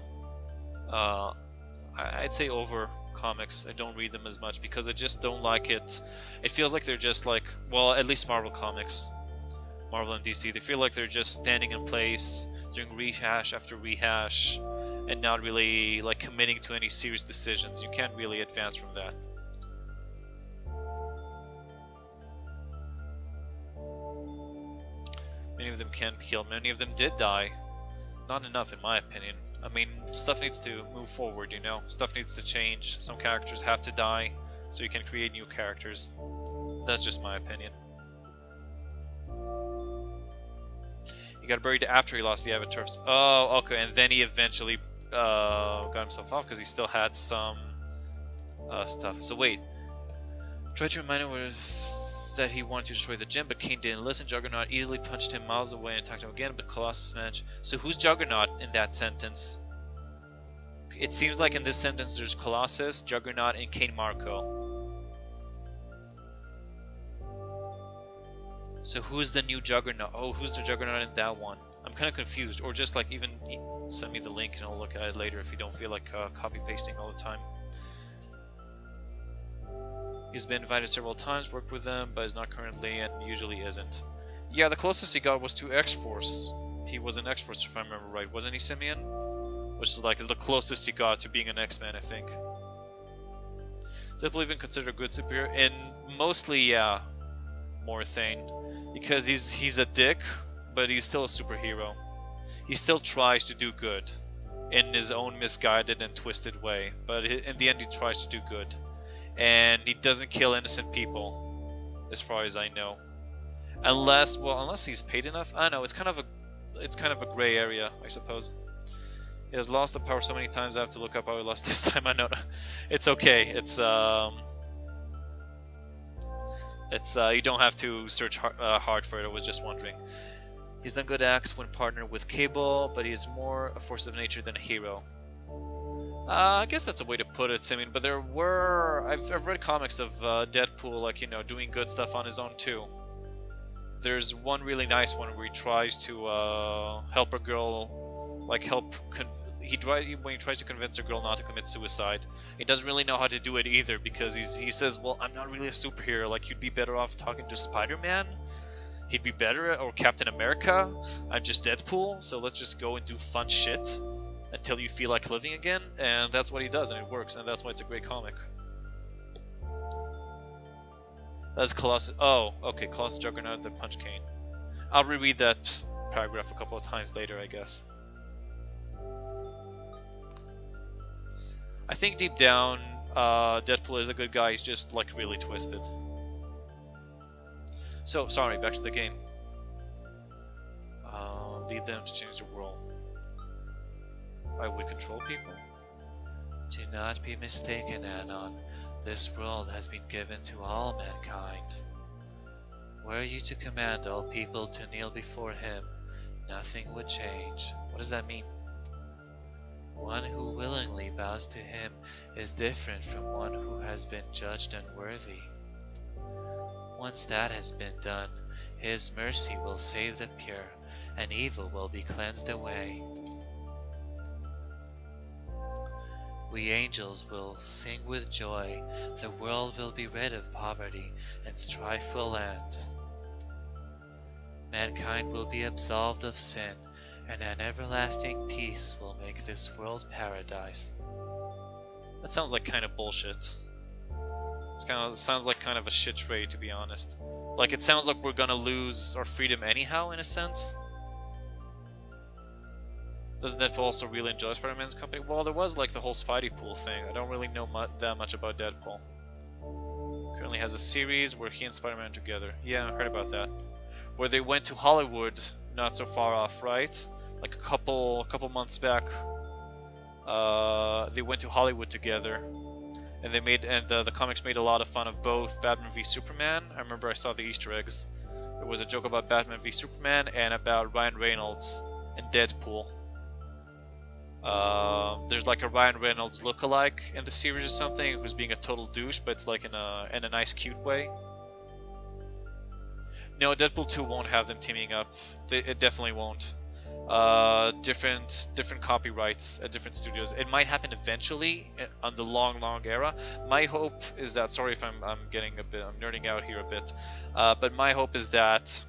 I'd say over comics. I don't read them as much because I just don't like it. It feels like they're just like, well, at least Marvel comics, Marvel and DC. They feel like they're just standing in place, doing rehash after rehash, and not really like committing to any serious decisions. You can't really advance from that. Many of them can be killed. Many of them did die. Not enough, in my opinion. I mean, stuff needs to move forward, you know? Stuff needs to change. Some characters have to die so you can create new characters. That's just my opinion. He got buried after he lost the avatars. Oh, okay, and then he eventually got himself off because he still had some stuff. So wait, tried to remind him that he wanted to destroy the gem, but Kane didn't listen. Juggernaut easily punched him miles away and attacked him again, but Colossus managed. So who's Juggernaut in that sentence? It seems like in this sentence there's Colossus, Juggernaut, and Kane Marco. So who's the new Juggernaut? Oh, who's the Juggernaut in that one? I'm kind of confused. Or just like even send me the link and I'll look at it later if you don't feel like copy pasting all the time. He's been invited several times, worked with them, but is not currently and usually isn't. Yeah, the closest he got was to X-Force. He was an X-Force if I remember right, wasn't he, Simeon? Which is like the closest he got to being an X-Man, I think. Is Deadpool even considered a good superhero? And mostly, yeah, Morthane. Because he's a dick, but he's still a superhero. He still tries to do good in his own misguided and twisted way, but in the end he tries to do good. And he doesn't kill innocent people, as far as I know. Unless he's paid enough. I don't know, it's kind of a gray area, I suppose. He has lost the power so many times I have to look up how he lost this time. I know. It's okay. It's you don't have to search hard for it. I was just wondering. He's done good acts when partnered with Cable, but he is more a force of nature than a hero. I guess that's a way to put it, Simeon. But there were I've read comics of Deadpool, like, you know, doing good stuff on his own too. There's one really nice one where he tries to help a girl, like when he tries to convince a girl not to commit suicide. He doesn't really know how to do it either because he says, well, I'm not really a superhero. Like, you'd be better off talking to Spider-Man. He'd be better, or Captain America. I'm just Deadpool, so let's just go and do fun shit until you feel like living again. And that's what he does, and it works, and that's why it's a great comic. That's Colossus. Oh, okay, Colossus, Juggernaut, the Punch Cane. I'll reread that paragraph a couple of times later, I guess. I think deep down, Deadpool is a good guy. He's just like really twisted. So, sorry, back to the game. Lead them to change the world. I would control people? Do not be mistaken, Anon. This world has been given to all mankind. Were you to command all people to kneel before him, nothing would change. What does that mean? One who willingly bows to him is different from one who has been judged unworthy. Once that has been done, his mercy will save the pure, and evil will be cleansed away. We angels will sing with joy, the world will be rid of poverty, and strife will end. Mankind will be absolved of sin, and an everlasting peace will make this world paradise. That sounds like kind of bullshit. Sounds like kind of a shit trade, to be honest. Like, it sounds like we're gonna lose our freedom anyhow, in a sense. Doesn't Deadpool also really enjoy Spider-Man's company? Well, there was like the whole Spidey pool thing. I don't really know that much about Deadpool. Currently apparently has a series where he and Spider-Man together. Yeah, I heard about that. Where they went to Hollywood, not so far off, right? Like a couple months back. They went to Hollywood together, and the comics made a lot of fun of both Batman v Superman. I remember I saw the Easter eggs. There was a joke about Batman v Superman and about Ryan Reynolds and Deadpool. There's like a Ryan Reynolds lookalike in the series or something who's being a total douche, but it's like in a nice, cute way. No, Deadpool 2 won't have them teaming up. It definitely won't. Different copyrights at different studios. It might happen eventually on the long era. My hope is that, sorry if I'm nerding out here a bit, but my hope is that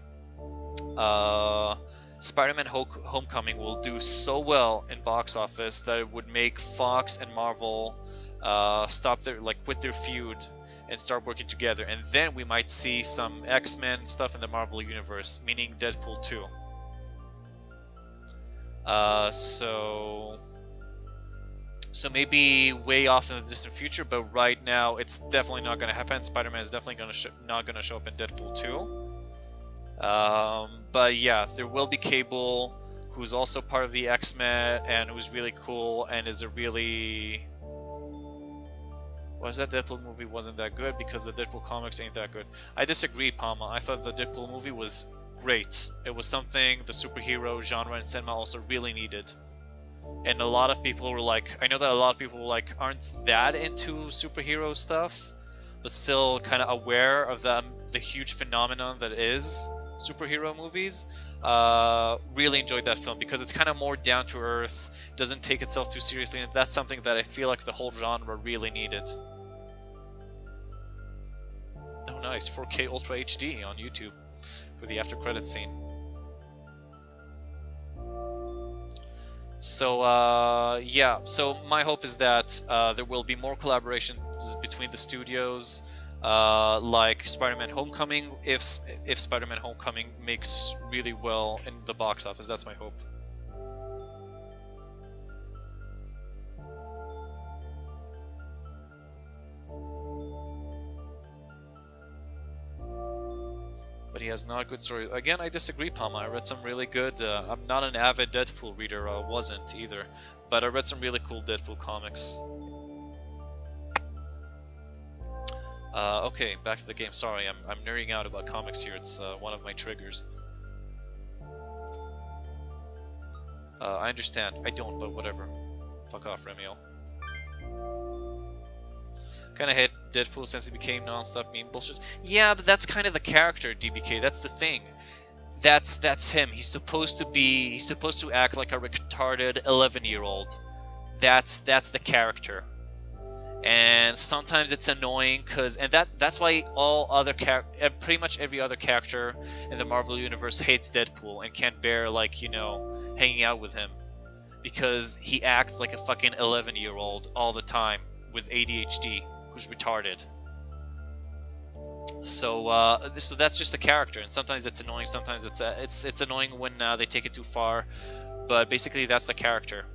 Spider-Man Homecoming will do so well in box office that it would make Fox and Marvel quit their feud and start working together, and then we might see some X-Men stuff in the Marvel universe, meaning Deadpool 2. So maybe way off in the distant future, but right now it's definitely not going to happen. Spider-Man is definitely not going to show up in Deadpool 2. But yeah, there will be Cable, who's also part of the X-Men and who's really cool and is a really... Was that Deadpool movie wasn't that good because the Deadpool comics ain't that good. I disagree, Palma. I thought the Deadpool movie was great. It was something the superhero genre in cinema also really needed. And a lot of people were like, I know that a lot of people like aren't that into superhero stuff, but still kind of aware of the huge phenomenon that is superhero movies. Really enjoyed that film because it's kind of more down to earth, doesn't take itself too seriously, and that's something that I feel like the whole genre really needed. Oh nice, 4K Ultra HD on YouTube for the after credit scene. So yeah, so my hope is that there will be more collaborations between the studios, like Spider-Man Homecoming, if Spider-Man Homecoming makes really well in the box office. That's my hope. But he has not a good story. Again, I disagree, Palma. I read some really good... I'm not an avid Deadpool reader, I wasn't either. But I read some really cool Deadpool comics. Okay, back to the game. Sorry, I'm nerding out about comics here. It's one of my triggers. I understand. I don't, but whatever. Fuck off, Remio. Kinda hate Deadpool since he became non-stop meme bullshit. Yeah, but that's kind of the character, DBK. That's the thing. That's him. He's supposed to act like a retarded 11-year-old. That's the character. And sometimes it's annoying that's why pretty much every other character in the Marvel universe hates Deadpool and can't bear, like, you know, hanging out with him, because he acts like a fucking 11-year-old all the time with ADHD who's retarded. So so that's just the character, and sometimes it's annoying, sometimes it's annoying when they take it too far, but basically that's the character.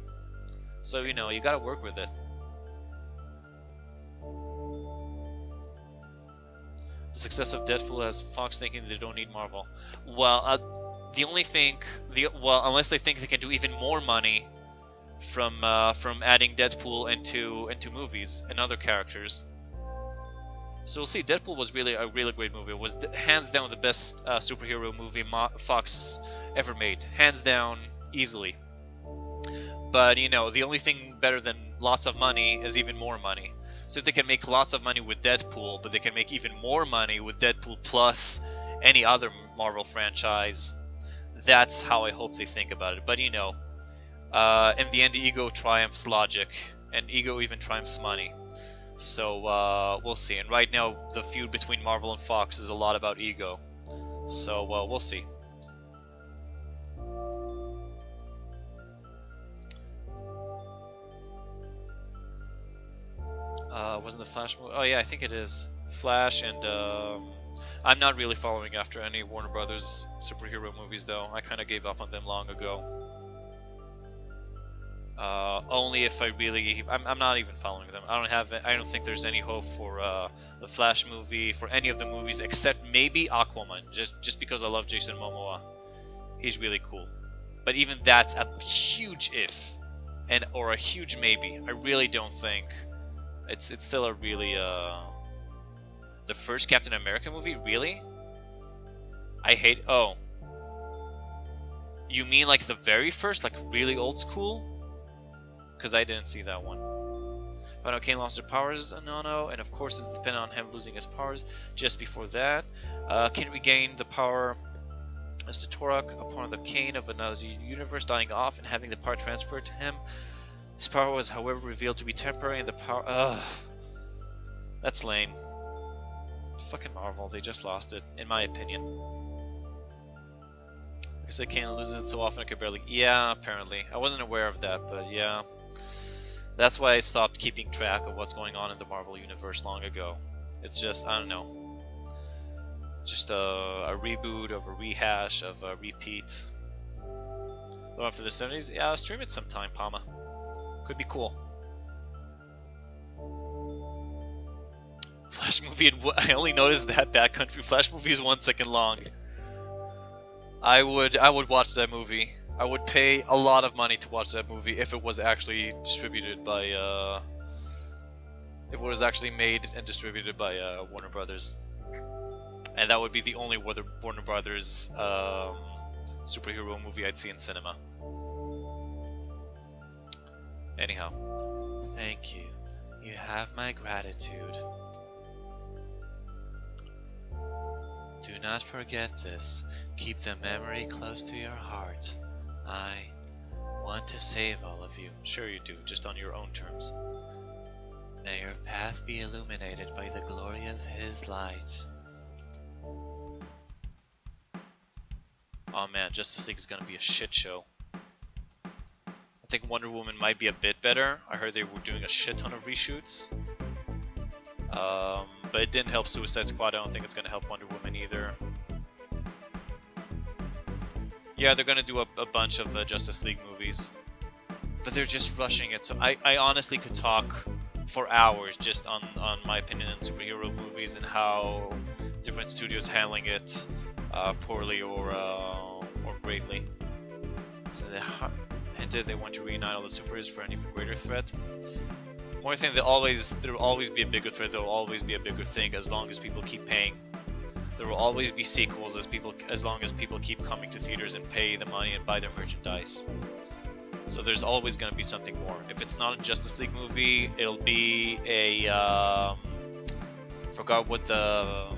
So, you know, you gotta work with it. The success of Deadpool has Fox thinking they don't need Marvel. Well, unless they think they can do even more money from adding Deadpool into movies and other characters. So we'll see. Deadpool was really a really great movie. It was hands down the best superhero movie Fox ever made. Hands down, easily. But, you know, the only thing better than lots of money is even more money. So if they can make lots of money with Deadpool, but they can make even more money with Deadpool plus any other Marvel franchise, that's how I hope they think about it. But, you know, in the end, ego triumphs logic, and ego even triumphs money. So we'll see. And right now, the feud between Marvel and Fox is a lot about ego. So we'll see. Wasn't the Flash movie? Oh yeah, I think it is. Flash, and I'm not really following after any Warner Brothers superhero movies though. I kind of gave up on them long ago. Only if I really, I'm not even following them. I don't think there's any hope for the Flash movie, for any of the movies except maybe Aquaman, just because I love Jason Momoa. He's really cool. But even that's a huge if, or a huge maybe. I really don't think it's still a really the first Captain America movie, really? I hate. Oh, you mean like the very first, like really old school? Because I didn't see that one. But Kane lost her powers, no, and of course it's dependent on him losing his powers. Just before that, Kane regained the power as the Torok upon the Kane of another universe dying off and having the power transferred to him. His power was, however, revealed to be temporary, and the power. That's lame. Fucking Marvel, they just lost it, in my opinion. Because I can't lose it so often I could barely. Yeah, apparently. I wasn't aware of that, but yeah. That's why I stopped keeping track of what's going on in the Marvel universe long ago. It's just, I don't know. Just a reboot of a rehash of a repeat. The one for the 70s? Yeah, I'll stream it sometime, Palma. Could be cool. Flash movie, I only noticed that Bad Country Flash movie is 1 second long. I would watch that movie. I would pay a lot of money to watch that movie if it was actually distributed by if it was actually made and distributed by Warner Brothers. And that would be the only Warner Brothers superhero movie I'd see in cinema. Anyhow, Thank you. You have my gratitude. Do not forget this. Keep the memory close to your heart. I want to save all of you. sure you do, just on your own terms. May your path be illuminated by the glory of his light. Oh man, Justice League is gonna be a shit show. I think Wonder Woman might be a bit better. I heard they were doing a shit ton of reshoots. But it didn't help Suicide Squad. I don't think it's gonna help Wonder Woman either. Yeah, they're gonna do a bunch of Justice League movies. But they're just rushing it, so I honestly could talk for hours just on my opinion on superhero movies and how different studios handling it poorly or greatly. So they hinted they want to reunite all the superheroes for an even greater threat. More thing, there will always be a bigger threat. There will always be a bigger thing as long as people keep paying. There will always be sequels as long as people keep coming to theaters and pay the money and buy their merchandise. So there's always going to be something more. If it's not a Justice League movie, it'll be a forgot what the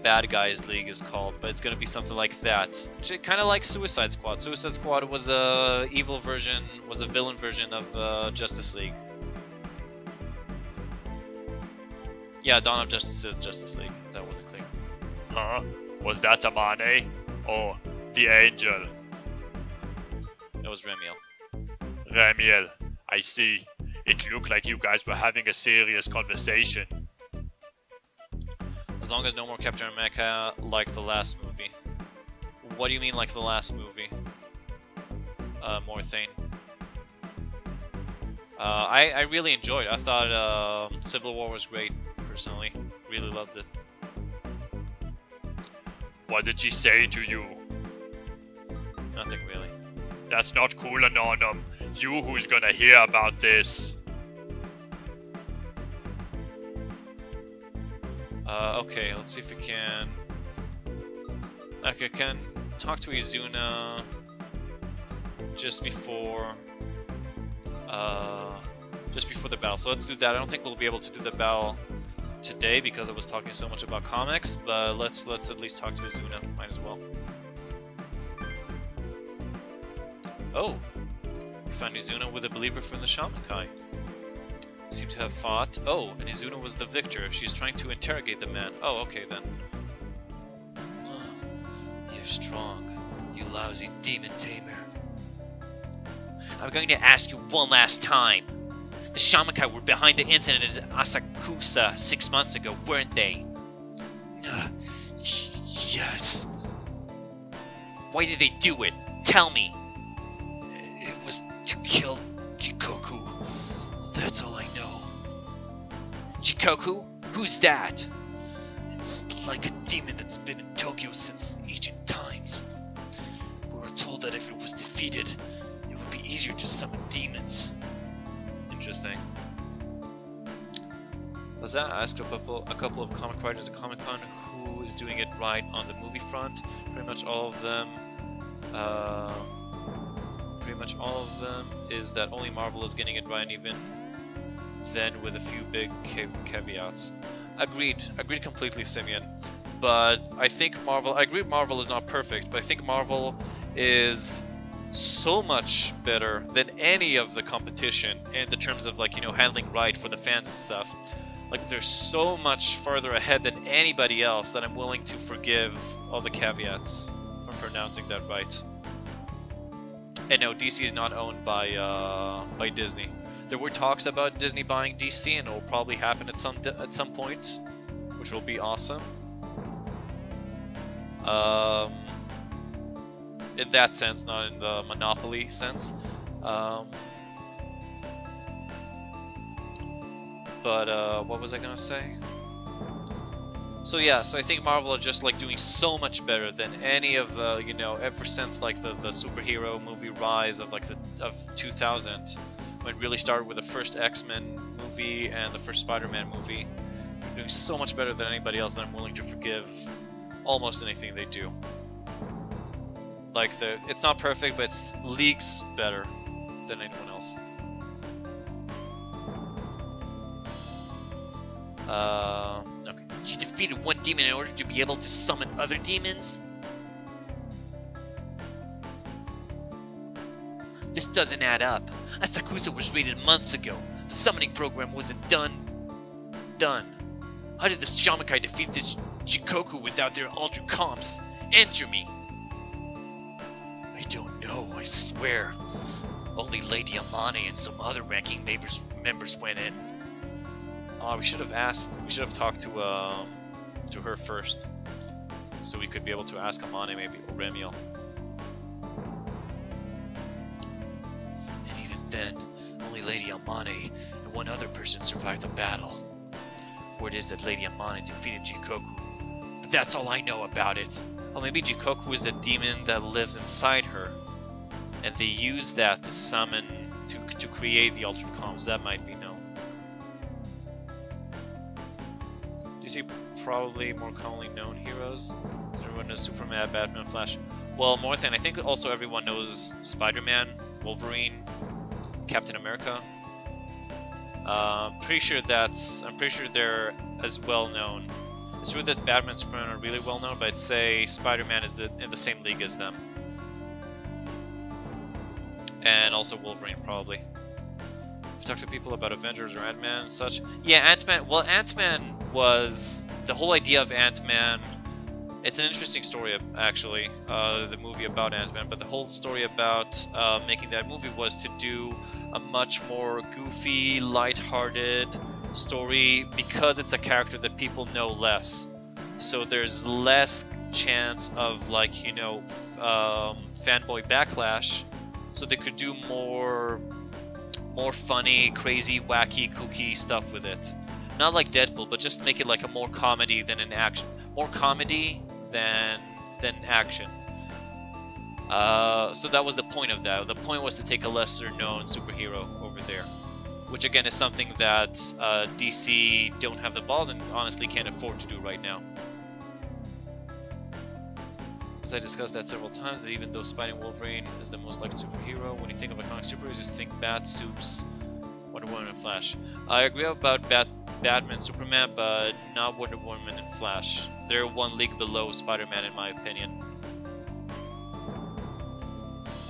Bad Guys League is called, but it's going to be something like that. Kind of like Suicide Squad. Suicide Squad was a villain version of Justice League. Yeah, Dawn of Justice is Justice League. That wasn't clear. Huh? Was that Amane? Or the Angel? It was Remiel. Ramiel, I see. It looked like you guys were having a serious conversation. As long as no more Captain America like the last movie. What do you mean like the last movie? Morthane. I really enjoyed it. I thought Civil War was great, personally. Really loved it. What did she say to you? Nothing really. That's not cool, Anonymous. You who's gonna hear about this. Okay, let's see if we can... Okay, can talk to Izuna just before the battle. So let's do that. I don't think we'll be able to do the battle today because I was talking so much about comics, but let's at least talk to Izuna. Might as well. Oh, we found Izuna with a believer from the Shaman Kai. Seem to have fought. Oh, and Izuna was the victor. She's trying to interrogate the man. Oh, okay then. You're strong, you lousy demon tamer. I'm going to ask you one last time. The Shaman Kai were behind the incident at Asakusa 6 months ago, weren't they? Yes. Why did they do it? Tell me. was to kill Jikoku. That's all I know. Jikoku? Who's that? It's like a demon that's been in Tokyo since ancient times. We were told that if it was defeated, it would be easier to summon demons. Interesting. Let's ask a couple of comic writers at Comic-Con who is doing it right on the movie front. Pretty much all of them is that only Marvel is getting it right, and even then with a few big caveats. Agreed completely, Simeon. But I think Marvel, I agree Marvel is not perfect, but I think Marvel is so much better than any of the competition in the terms of, like, you know, handling right for the fans and stuff. Like, they're so much farther ahead than anybody else that I'm willing to forgive all the caveats from pronouncing that right. And no, DC is not owned by Disney. There were talks about Disney buying DC, and it will probably happen at some point, which will be awesome. In that sense, not in the monopoly sense. But what was I gonna say? So yeah, so I think Marvel are just like doing so much better than any of the, you know, ever since like the superhero movie rise of like of 2000, when it really started with the first X-Men movie and the first Spider-Man movie. They're doing so much better than anybody else that I'm willing to forgive almost anything they do. Like, it's not perfect, but it's leagues better than anyone else. Okay. You defeated one demon in order to be able to summon other demons? This doesn't add up. Asakusa was raided months ago. The summoning program wasn't done. How did the Shamakai defeat this Jikoku without their altered comps? Answer me. I don't know, I swear. Only Lady Amane and some other ranking members went in. We should have talked to her first, so we could be able to ask Amane maybe, or Remiel. And even then, only Lady Amane and one other person survived the battle. Word is that Lady Amane defeated Jikoku, but that's all I know about it. Well, maybe Jikoku is the demon that lives inside her, and they use that to summon, to create the altered comms. That might be known. Do you see probably more commonly known heroes? So everyone knows Superman, Batman, Flash. Well, more than I think also everyone knows Spider-Man, Wolverine, Captain America. I'm pretty sure they're as well known. It's true that Batman and Superman are really well known, but I'd say Spider-Man is in the same league as them. And also Wolverine, probably. If you talk to people about Avengers or Ant-Man and such. Yeah, Ant-Man. Well, Ant-Man was... The whole idea of Ant-Man... It's an interesting story, actually, the movie about Ant-Man, but the whole story about making that movie was to do a much more goofy, lighthearted story because it's a character that people know less. So there's less chance of, like, you know, fanboy backlash, so they could do more funny, crazy, wacky, kooky stuff with it. Not like Deadpool, but just make it like a more comedy than an action. More comedy than action. So that was the point of that. The point was to take a lesser known superhero over there, which again is something that DC don't have the balls and honestly can't afford to do right now. As I discussed that several times, that even though Spidey and Wolverine is the most liked superhero, when you think of iconic superheroes, you think Bat, Supes, Wonder Woman, and Flash. I agree about Batman, Superman, but not Wonder Woman and Flash. They're one league below Spider-Man in my opinion.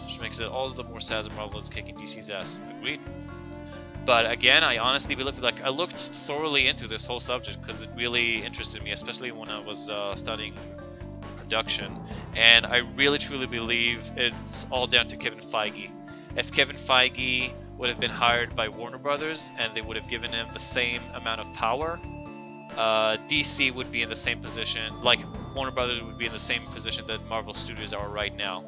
Which makes it all the more sad that Marvel is kicking DC's ass. Agreed. But again, I honestly believe, like, I looked thoroughly into this whole subject because it really interested me, especially when I was studying production. And I really truly believe it's all down to Kevin Feige. If Kevin Feige would have been hired by Warner Brothers and they would have given him the same amount of power, DC would be in the same position, like Warner Brothers would be in the same position that Marvel Studios are right now.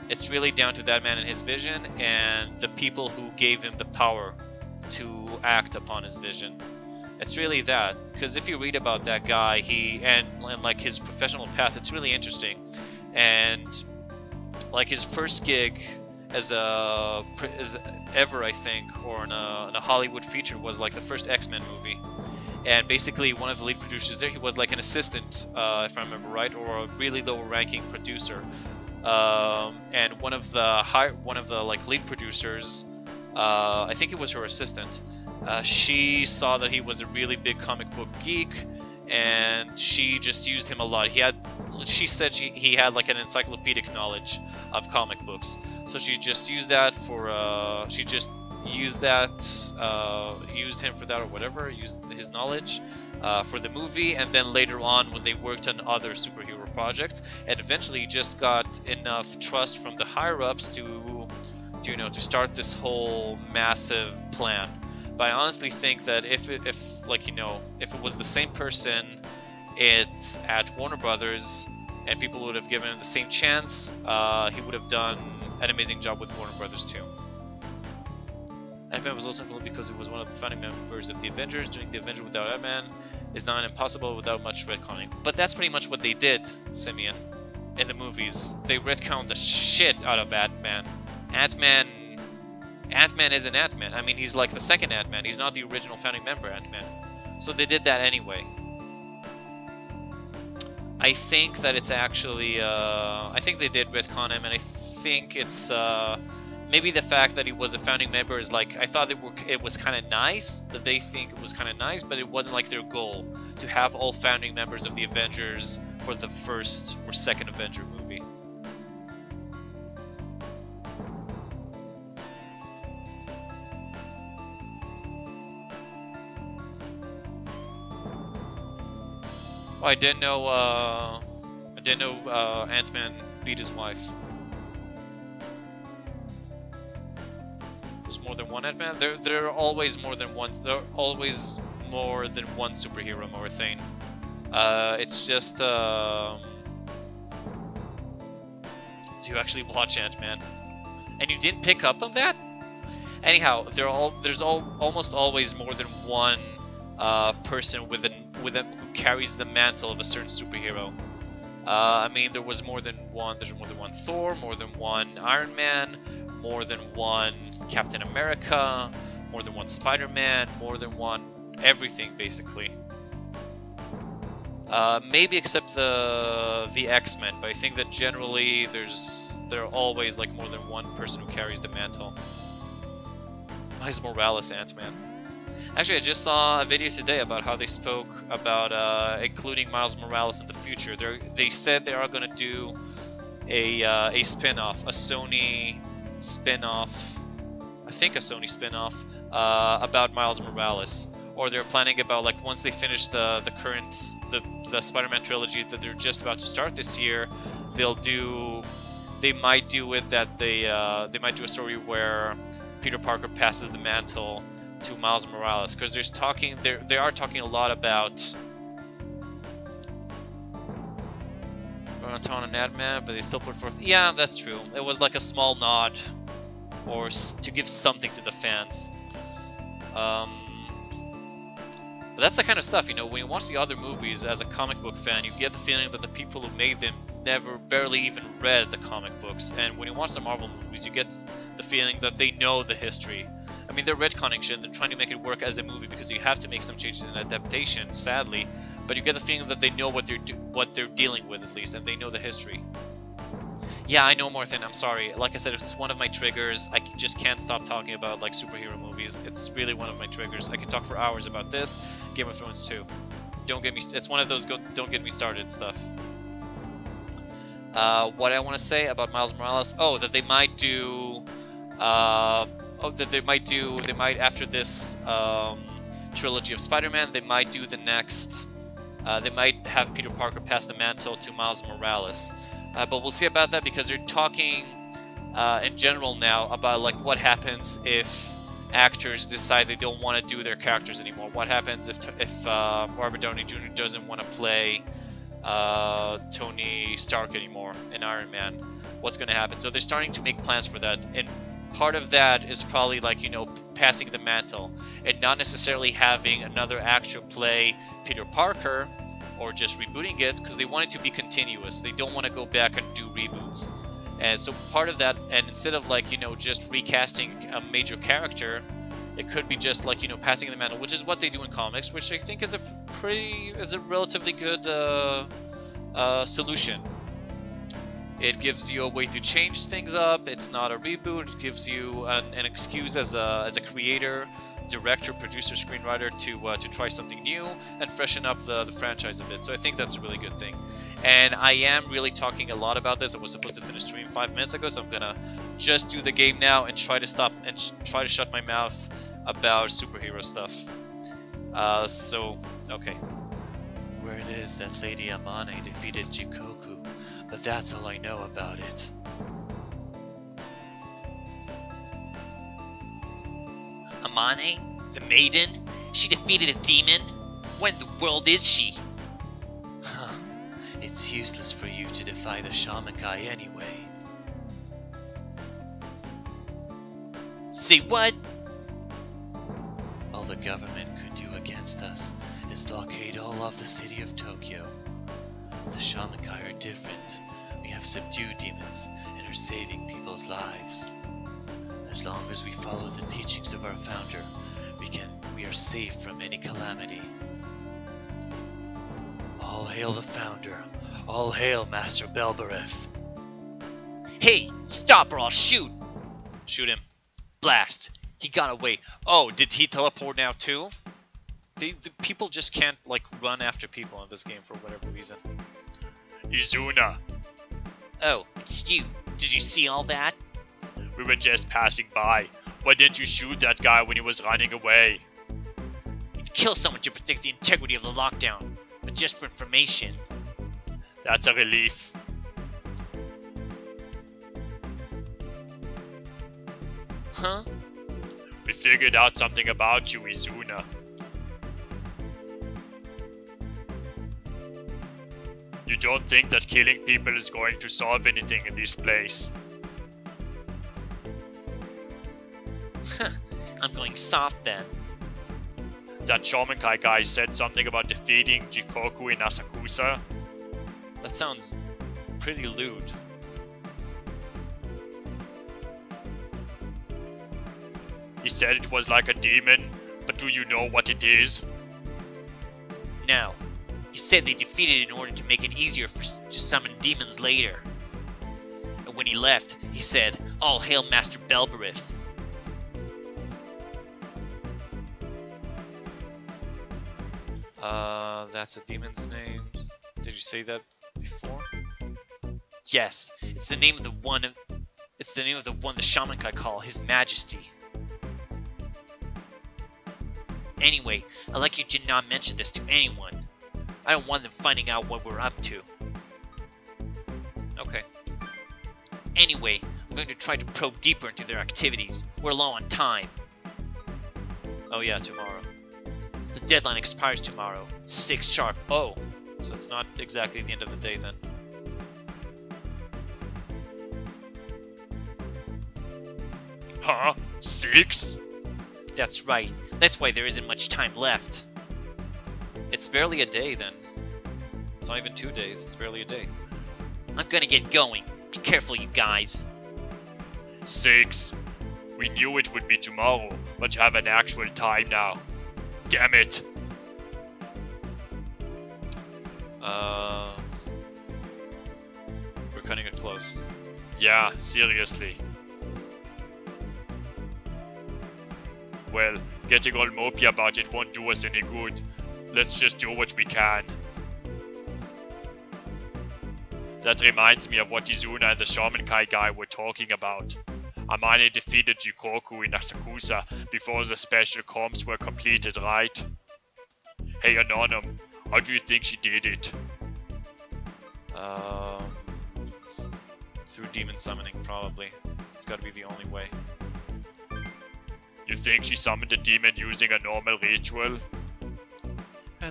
It's really down to that man and his vision, and the people who gave him the power to act upon his vision. It's really that, because if you read about that guy, and like his professional path, it's really interesting. And like his first gig as ever, I think, or in a Hollywood feature was like the first X-Men movie. And basically, one of the lead producers there, he was like an assistant, if I remember right, or a really low-ranking producer. And one of the like lead producers, I think it was her assistant. She saw that he was a really big comic book geek, and she just used him a lot. She said he had like an encyclopedic knowledge of comic books, so she just used that for used him for that or whatever, used his knowledge for the movie, and then later on when they worked on other superhero projects, and eventually just got enough trust from the higher ups to start this whole massive plan. But I honestly think that if it was the same person at Warner Brothers and people would have given him the same chance, he would have done an amazing job with Warner Brothers too. Ant-Man was also included because he was one of the founding members of the Avengers. Doing the Avengers without Ant-Man is not impossible without much retconning. But that's pretty much what they did, Simeon, in the movies. They retconned the shit out of Ant-Man. Ant-Man isn't Ant-Man. I mean, he's like the second Ant-Man. He's not the original founding member Ant-Man. So they did that anyway. I think that it's actually... I think they did retcon him, and I think it's... maybe the fact that he was a founding member is like... I thought it was kind of nice, that they think it was kind of nice, but it wasn't like their goal to have all founding members of the Avengers for the first or second Avenger movie. Oh, I didn't know Ant-Man beat his wife. There's more than one Ant-Man? There are always more than one. There are always more than one superhero, Morathane. It's just, do you actually watch Ant-Man? And you didn't pick up on that? Anyhow, there's almost always more than one person who carries the mantle of a certain superhero. I mean, there was more than one. There's more than one Thor, more than one Iron Man, more than one Captain America, more than one Spider-Man, more than one everything basically. Maybe except the X-Men, but I think that generally there are always like more than one person who carries the mantle. Miles Morales Ant-Man. Actually, I just saw a video today about how they spoke about including Miles Morales in the future. They said they are going to do a spin-off, a Sony spin-off, I think a Sony spin-off about Miles Morales. Or they're planning about, like, once they finish the Spider-Man trilogy that they're just about to start this year, they might do it that they might do a story where Peter Parker passes the mantle to Miles Morales, because they are talking a lot about Anton and Ant-Man, but they still put forth. Yeah, that's true. It was like a small nod, or to give something to the fans. But that's the kind of stuff, when you watch the other movies as a comic book fan, you get the feeling that the people who made them barely even read the comic books. And when you watch the Marvel movies, you get the feeling that they know the history. I mean, they're retconning shit, they're trying to make it work as a movie because you have to make some changes in adaptation, sadly. But you get the feeling that they know what they're dealing with, at least, and they know the history. Yeah, I know, Morthin, I'm sorry. Like I said, it's one of my triggers. I just can't stop talking about, like, superhero movies. It's really one of my triggers. I can talk for hours about this. Game of Thrones too. It's one of those don't get me started stuff. What I want to say about Miles Morales? Oh, that they might do... they might, after this trilogy of Spider-Man, they might do the next... they might have Peter Parker pass the mantle to Miles Morales. But we'll see about that, because they're talking in general now about, like, what happens if actors decide they don't want to do their characters anymore. What happens if Robert Downey Jr. doesn't want to play Tony Stark anymore in Iron Man. What's going to happen? So they're starting to make plans for that, and part of that is probably like, you know, passing the mantle and not necessarily having another actor play Peter Parker or just rebooting it, because they want it to be continuous. They don't want to go back and do reboots. And so part of that, and instead of like, you know, just recasting a major character, it could be just like, you know, passing the mantle, which is what they do in comics, which I think is a relatively good solution. It gives you a way to change things up. It's not a reboot. It gives you an excuse as a creator, director, producer, screenwriter to try something new and freshen up the franchise a bit. So I think that's a really good thing. And I am really talking a lot about this. I was supposed to finish stream 5 minutes ago, so I'm gonna just do the game now and try to stop and try to shut my mouth about superhero stuff. So okay. Word is that Lady Amane defeated Jikoku, but that's all I know about it. Amane? The maiden? She defeated a demon? What in the world is she? Huh. It's useless for you to defy the Shamankai anyway. Say what? All the government could do against us is blockade all of the city of Tokyo. The Shamankai are different. We have subdued demons and are saving people's lives. As long as we follow the teachings of our founder, we are safe from any calamity. All hail the founder. All hail Master Belbereth. Hey, stop or I'll shoot! Shoot him. Blast. He got away. Oh, did he teleport now too? The people just can't like run after people in this game for whatever reason. Izuna, Oh, it's you. Did you see all that? we were just passing by. Why didn't you shoot that guy when he was running away? You'd kill someone to protect the integrity of the lockdown, but just for information. That's a relief. Huh? We figured out something about you, Izuna. You don't think that killing people is going to solve anything in this place? I'm going soft then. That Shamankai guy said something about defeating Jikoku in Asakusa. That sounds pretty lewd. He said it was like a demon, but do you know what it is? No. He said they defeated it in order to make it easier to summon demons later. And when he left, he said, "All hail Master Belbereth." That's a demon's name. Did you say that before? Yes, it's the name of the one. It's the name of the one the Shamankai call His Majesty. Anyway, I'd like you to not mention this to anyone. I don't want them finding out what we're up to. Okay. Anyway, I'm going to try to probe deeper into their activities. We're low on time. Oh yeah, tomorrow. The deadline expires tomorrow, 6 sharp. Oh, so it's not exactly the end of the day then. Huh? 6? That's right. That's why there isn't much time left. It's barely a day then. It's not even 2 days, it's barely a day. I'm gonna get going. Be careful, you guys. 6. We knew it would be tomorrow, but you have an actual time now. Damn it! We're cutting it close. Yeah, seriously. Well, getting all mopey about it won't do us any good. Let's just do what we can. That reminds me of what Izuna and the Shamankai guy were talking about. Amane defeated Jikoku in Asakusa before the special comps were completed, right? Hey Anonym, how do you think she did it? Through demon summoning, probably. It's gotta be the only way. You think she summoned a demon using a normal ritual?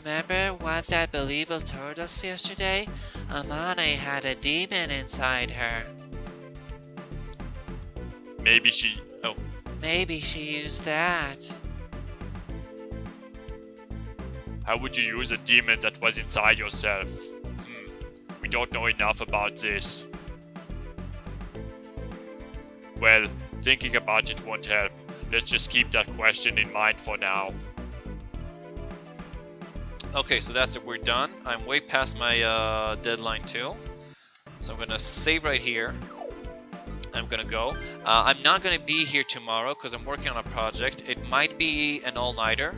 Remember what that believer told us yesterday? Amane had a demon inside her. Maybe she... Oh, Maybe she used that. how would you use a demon that was inside yourself? We don't know enough about this. Well, thinking about it won't help. Let's just keep that question in mind for now. Okay, so that's it. We're done. I'm way past my deadline too. So I'm gonna save right here. I'm gonna go. I'm not gonna be here tomorrow because I'm working on a project. It might be an all-nighter.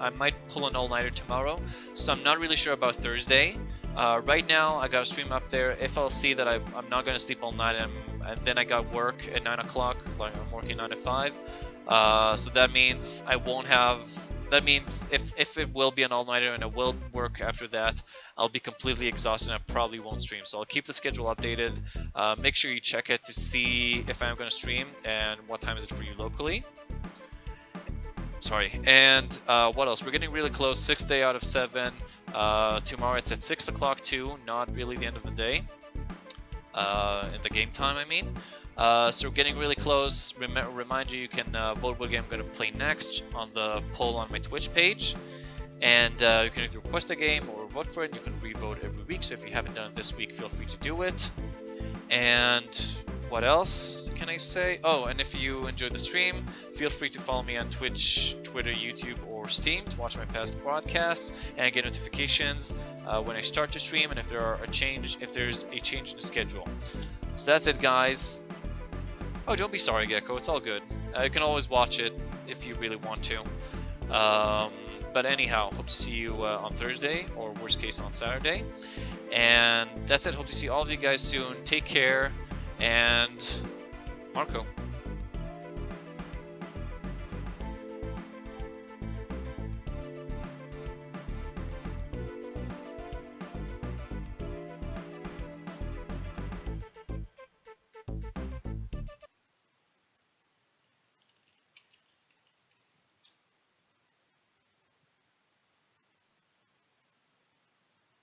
I might pull an all-nighter tomorrow. So I'm not really sure about Thursday. Right now, I got a stream up there. If I'll see that I'm not gonna sleep all night, and then I got work at 9 o'clock. Like I'm working 9 to 5. So that means I won't have. That means if it will be an all-nighter and I will work after that, I'll be completely exhausted and I probably won't stream. So I'll keep the schedule updated. Make sure you check it to see if I'm going to stream and what time is it for you locally. Sorry. And what else? We're getting really close. 6th day out of 7. Tomorrow it's at 6 o'clock too. Not really the end of the day. In the game time, I mean. So we're getting really close. Remind you can vote what game I'm going to play next on the poll on my Twitch page. And you can either request a game or vote for it. You can re-vote every week. So if you haven't done it this week, feel free to do it. And what else can I say? Oh, and if you enjoyed the stream, feel free to follow me on Twitch, Twitter, YouTube, or Steam to watch my past broadcasts and get notifications when I start to stream and if there's a change in the schedule. So that's it, guys. Oh, don't be sorry, Gecko. It's all good. You can always watch it if you really want to. But anyhow, hope to see you on Thursday, or worst case on Saturday. And that's it. Hope to see all of you guys soon. Take care. And Marco.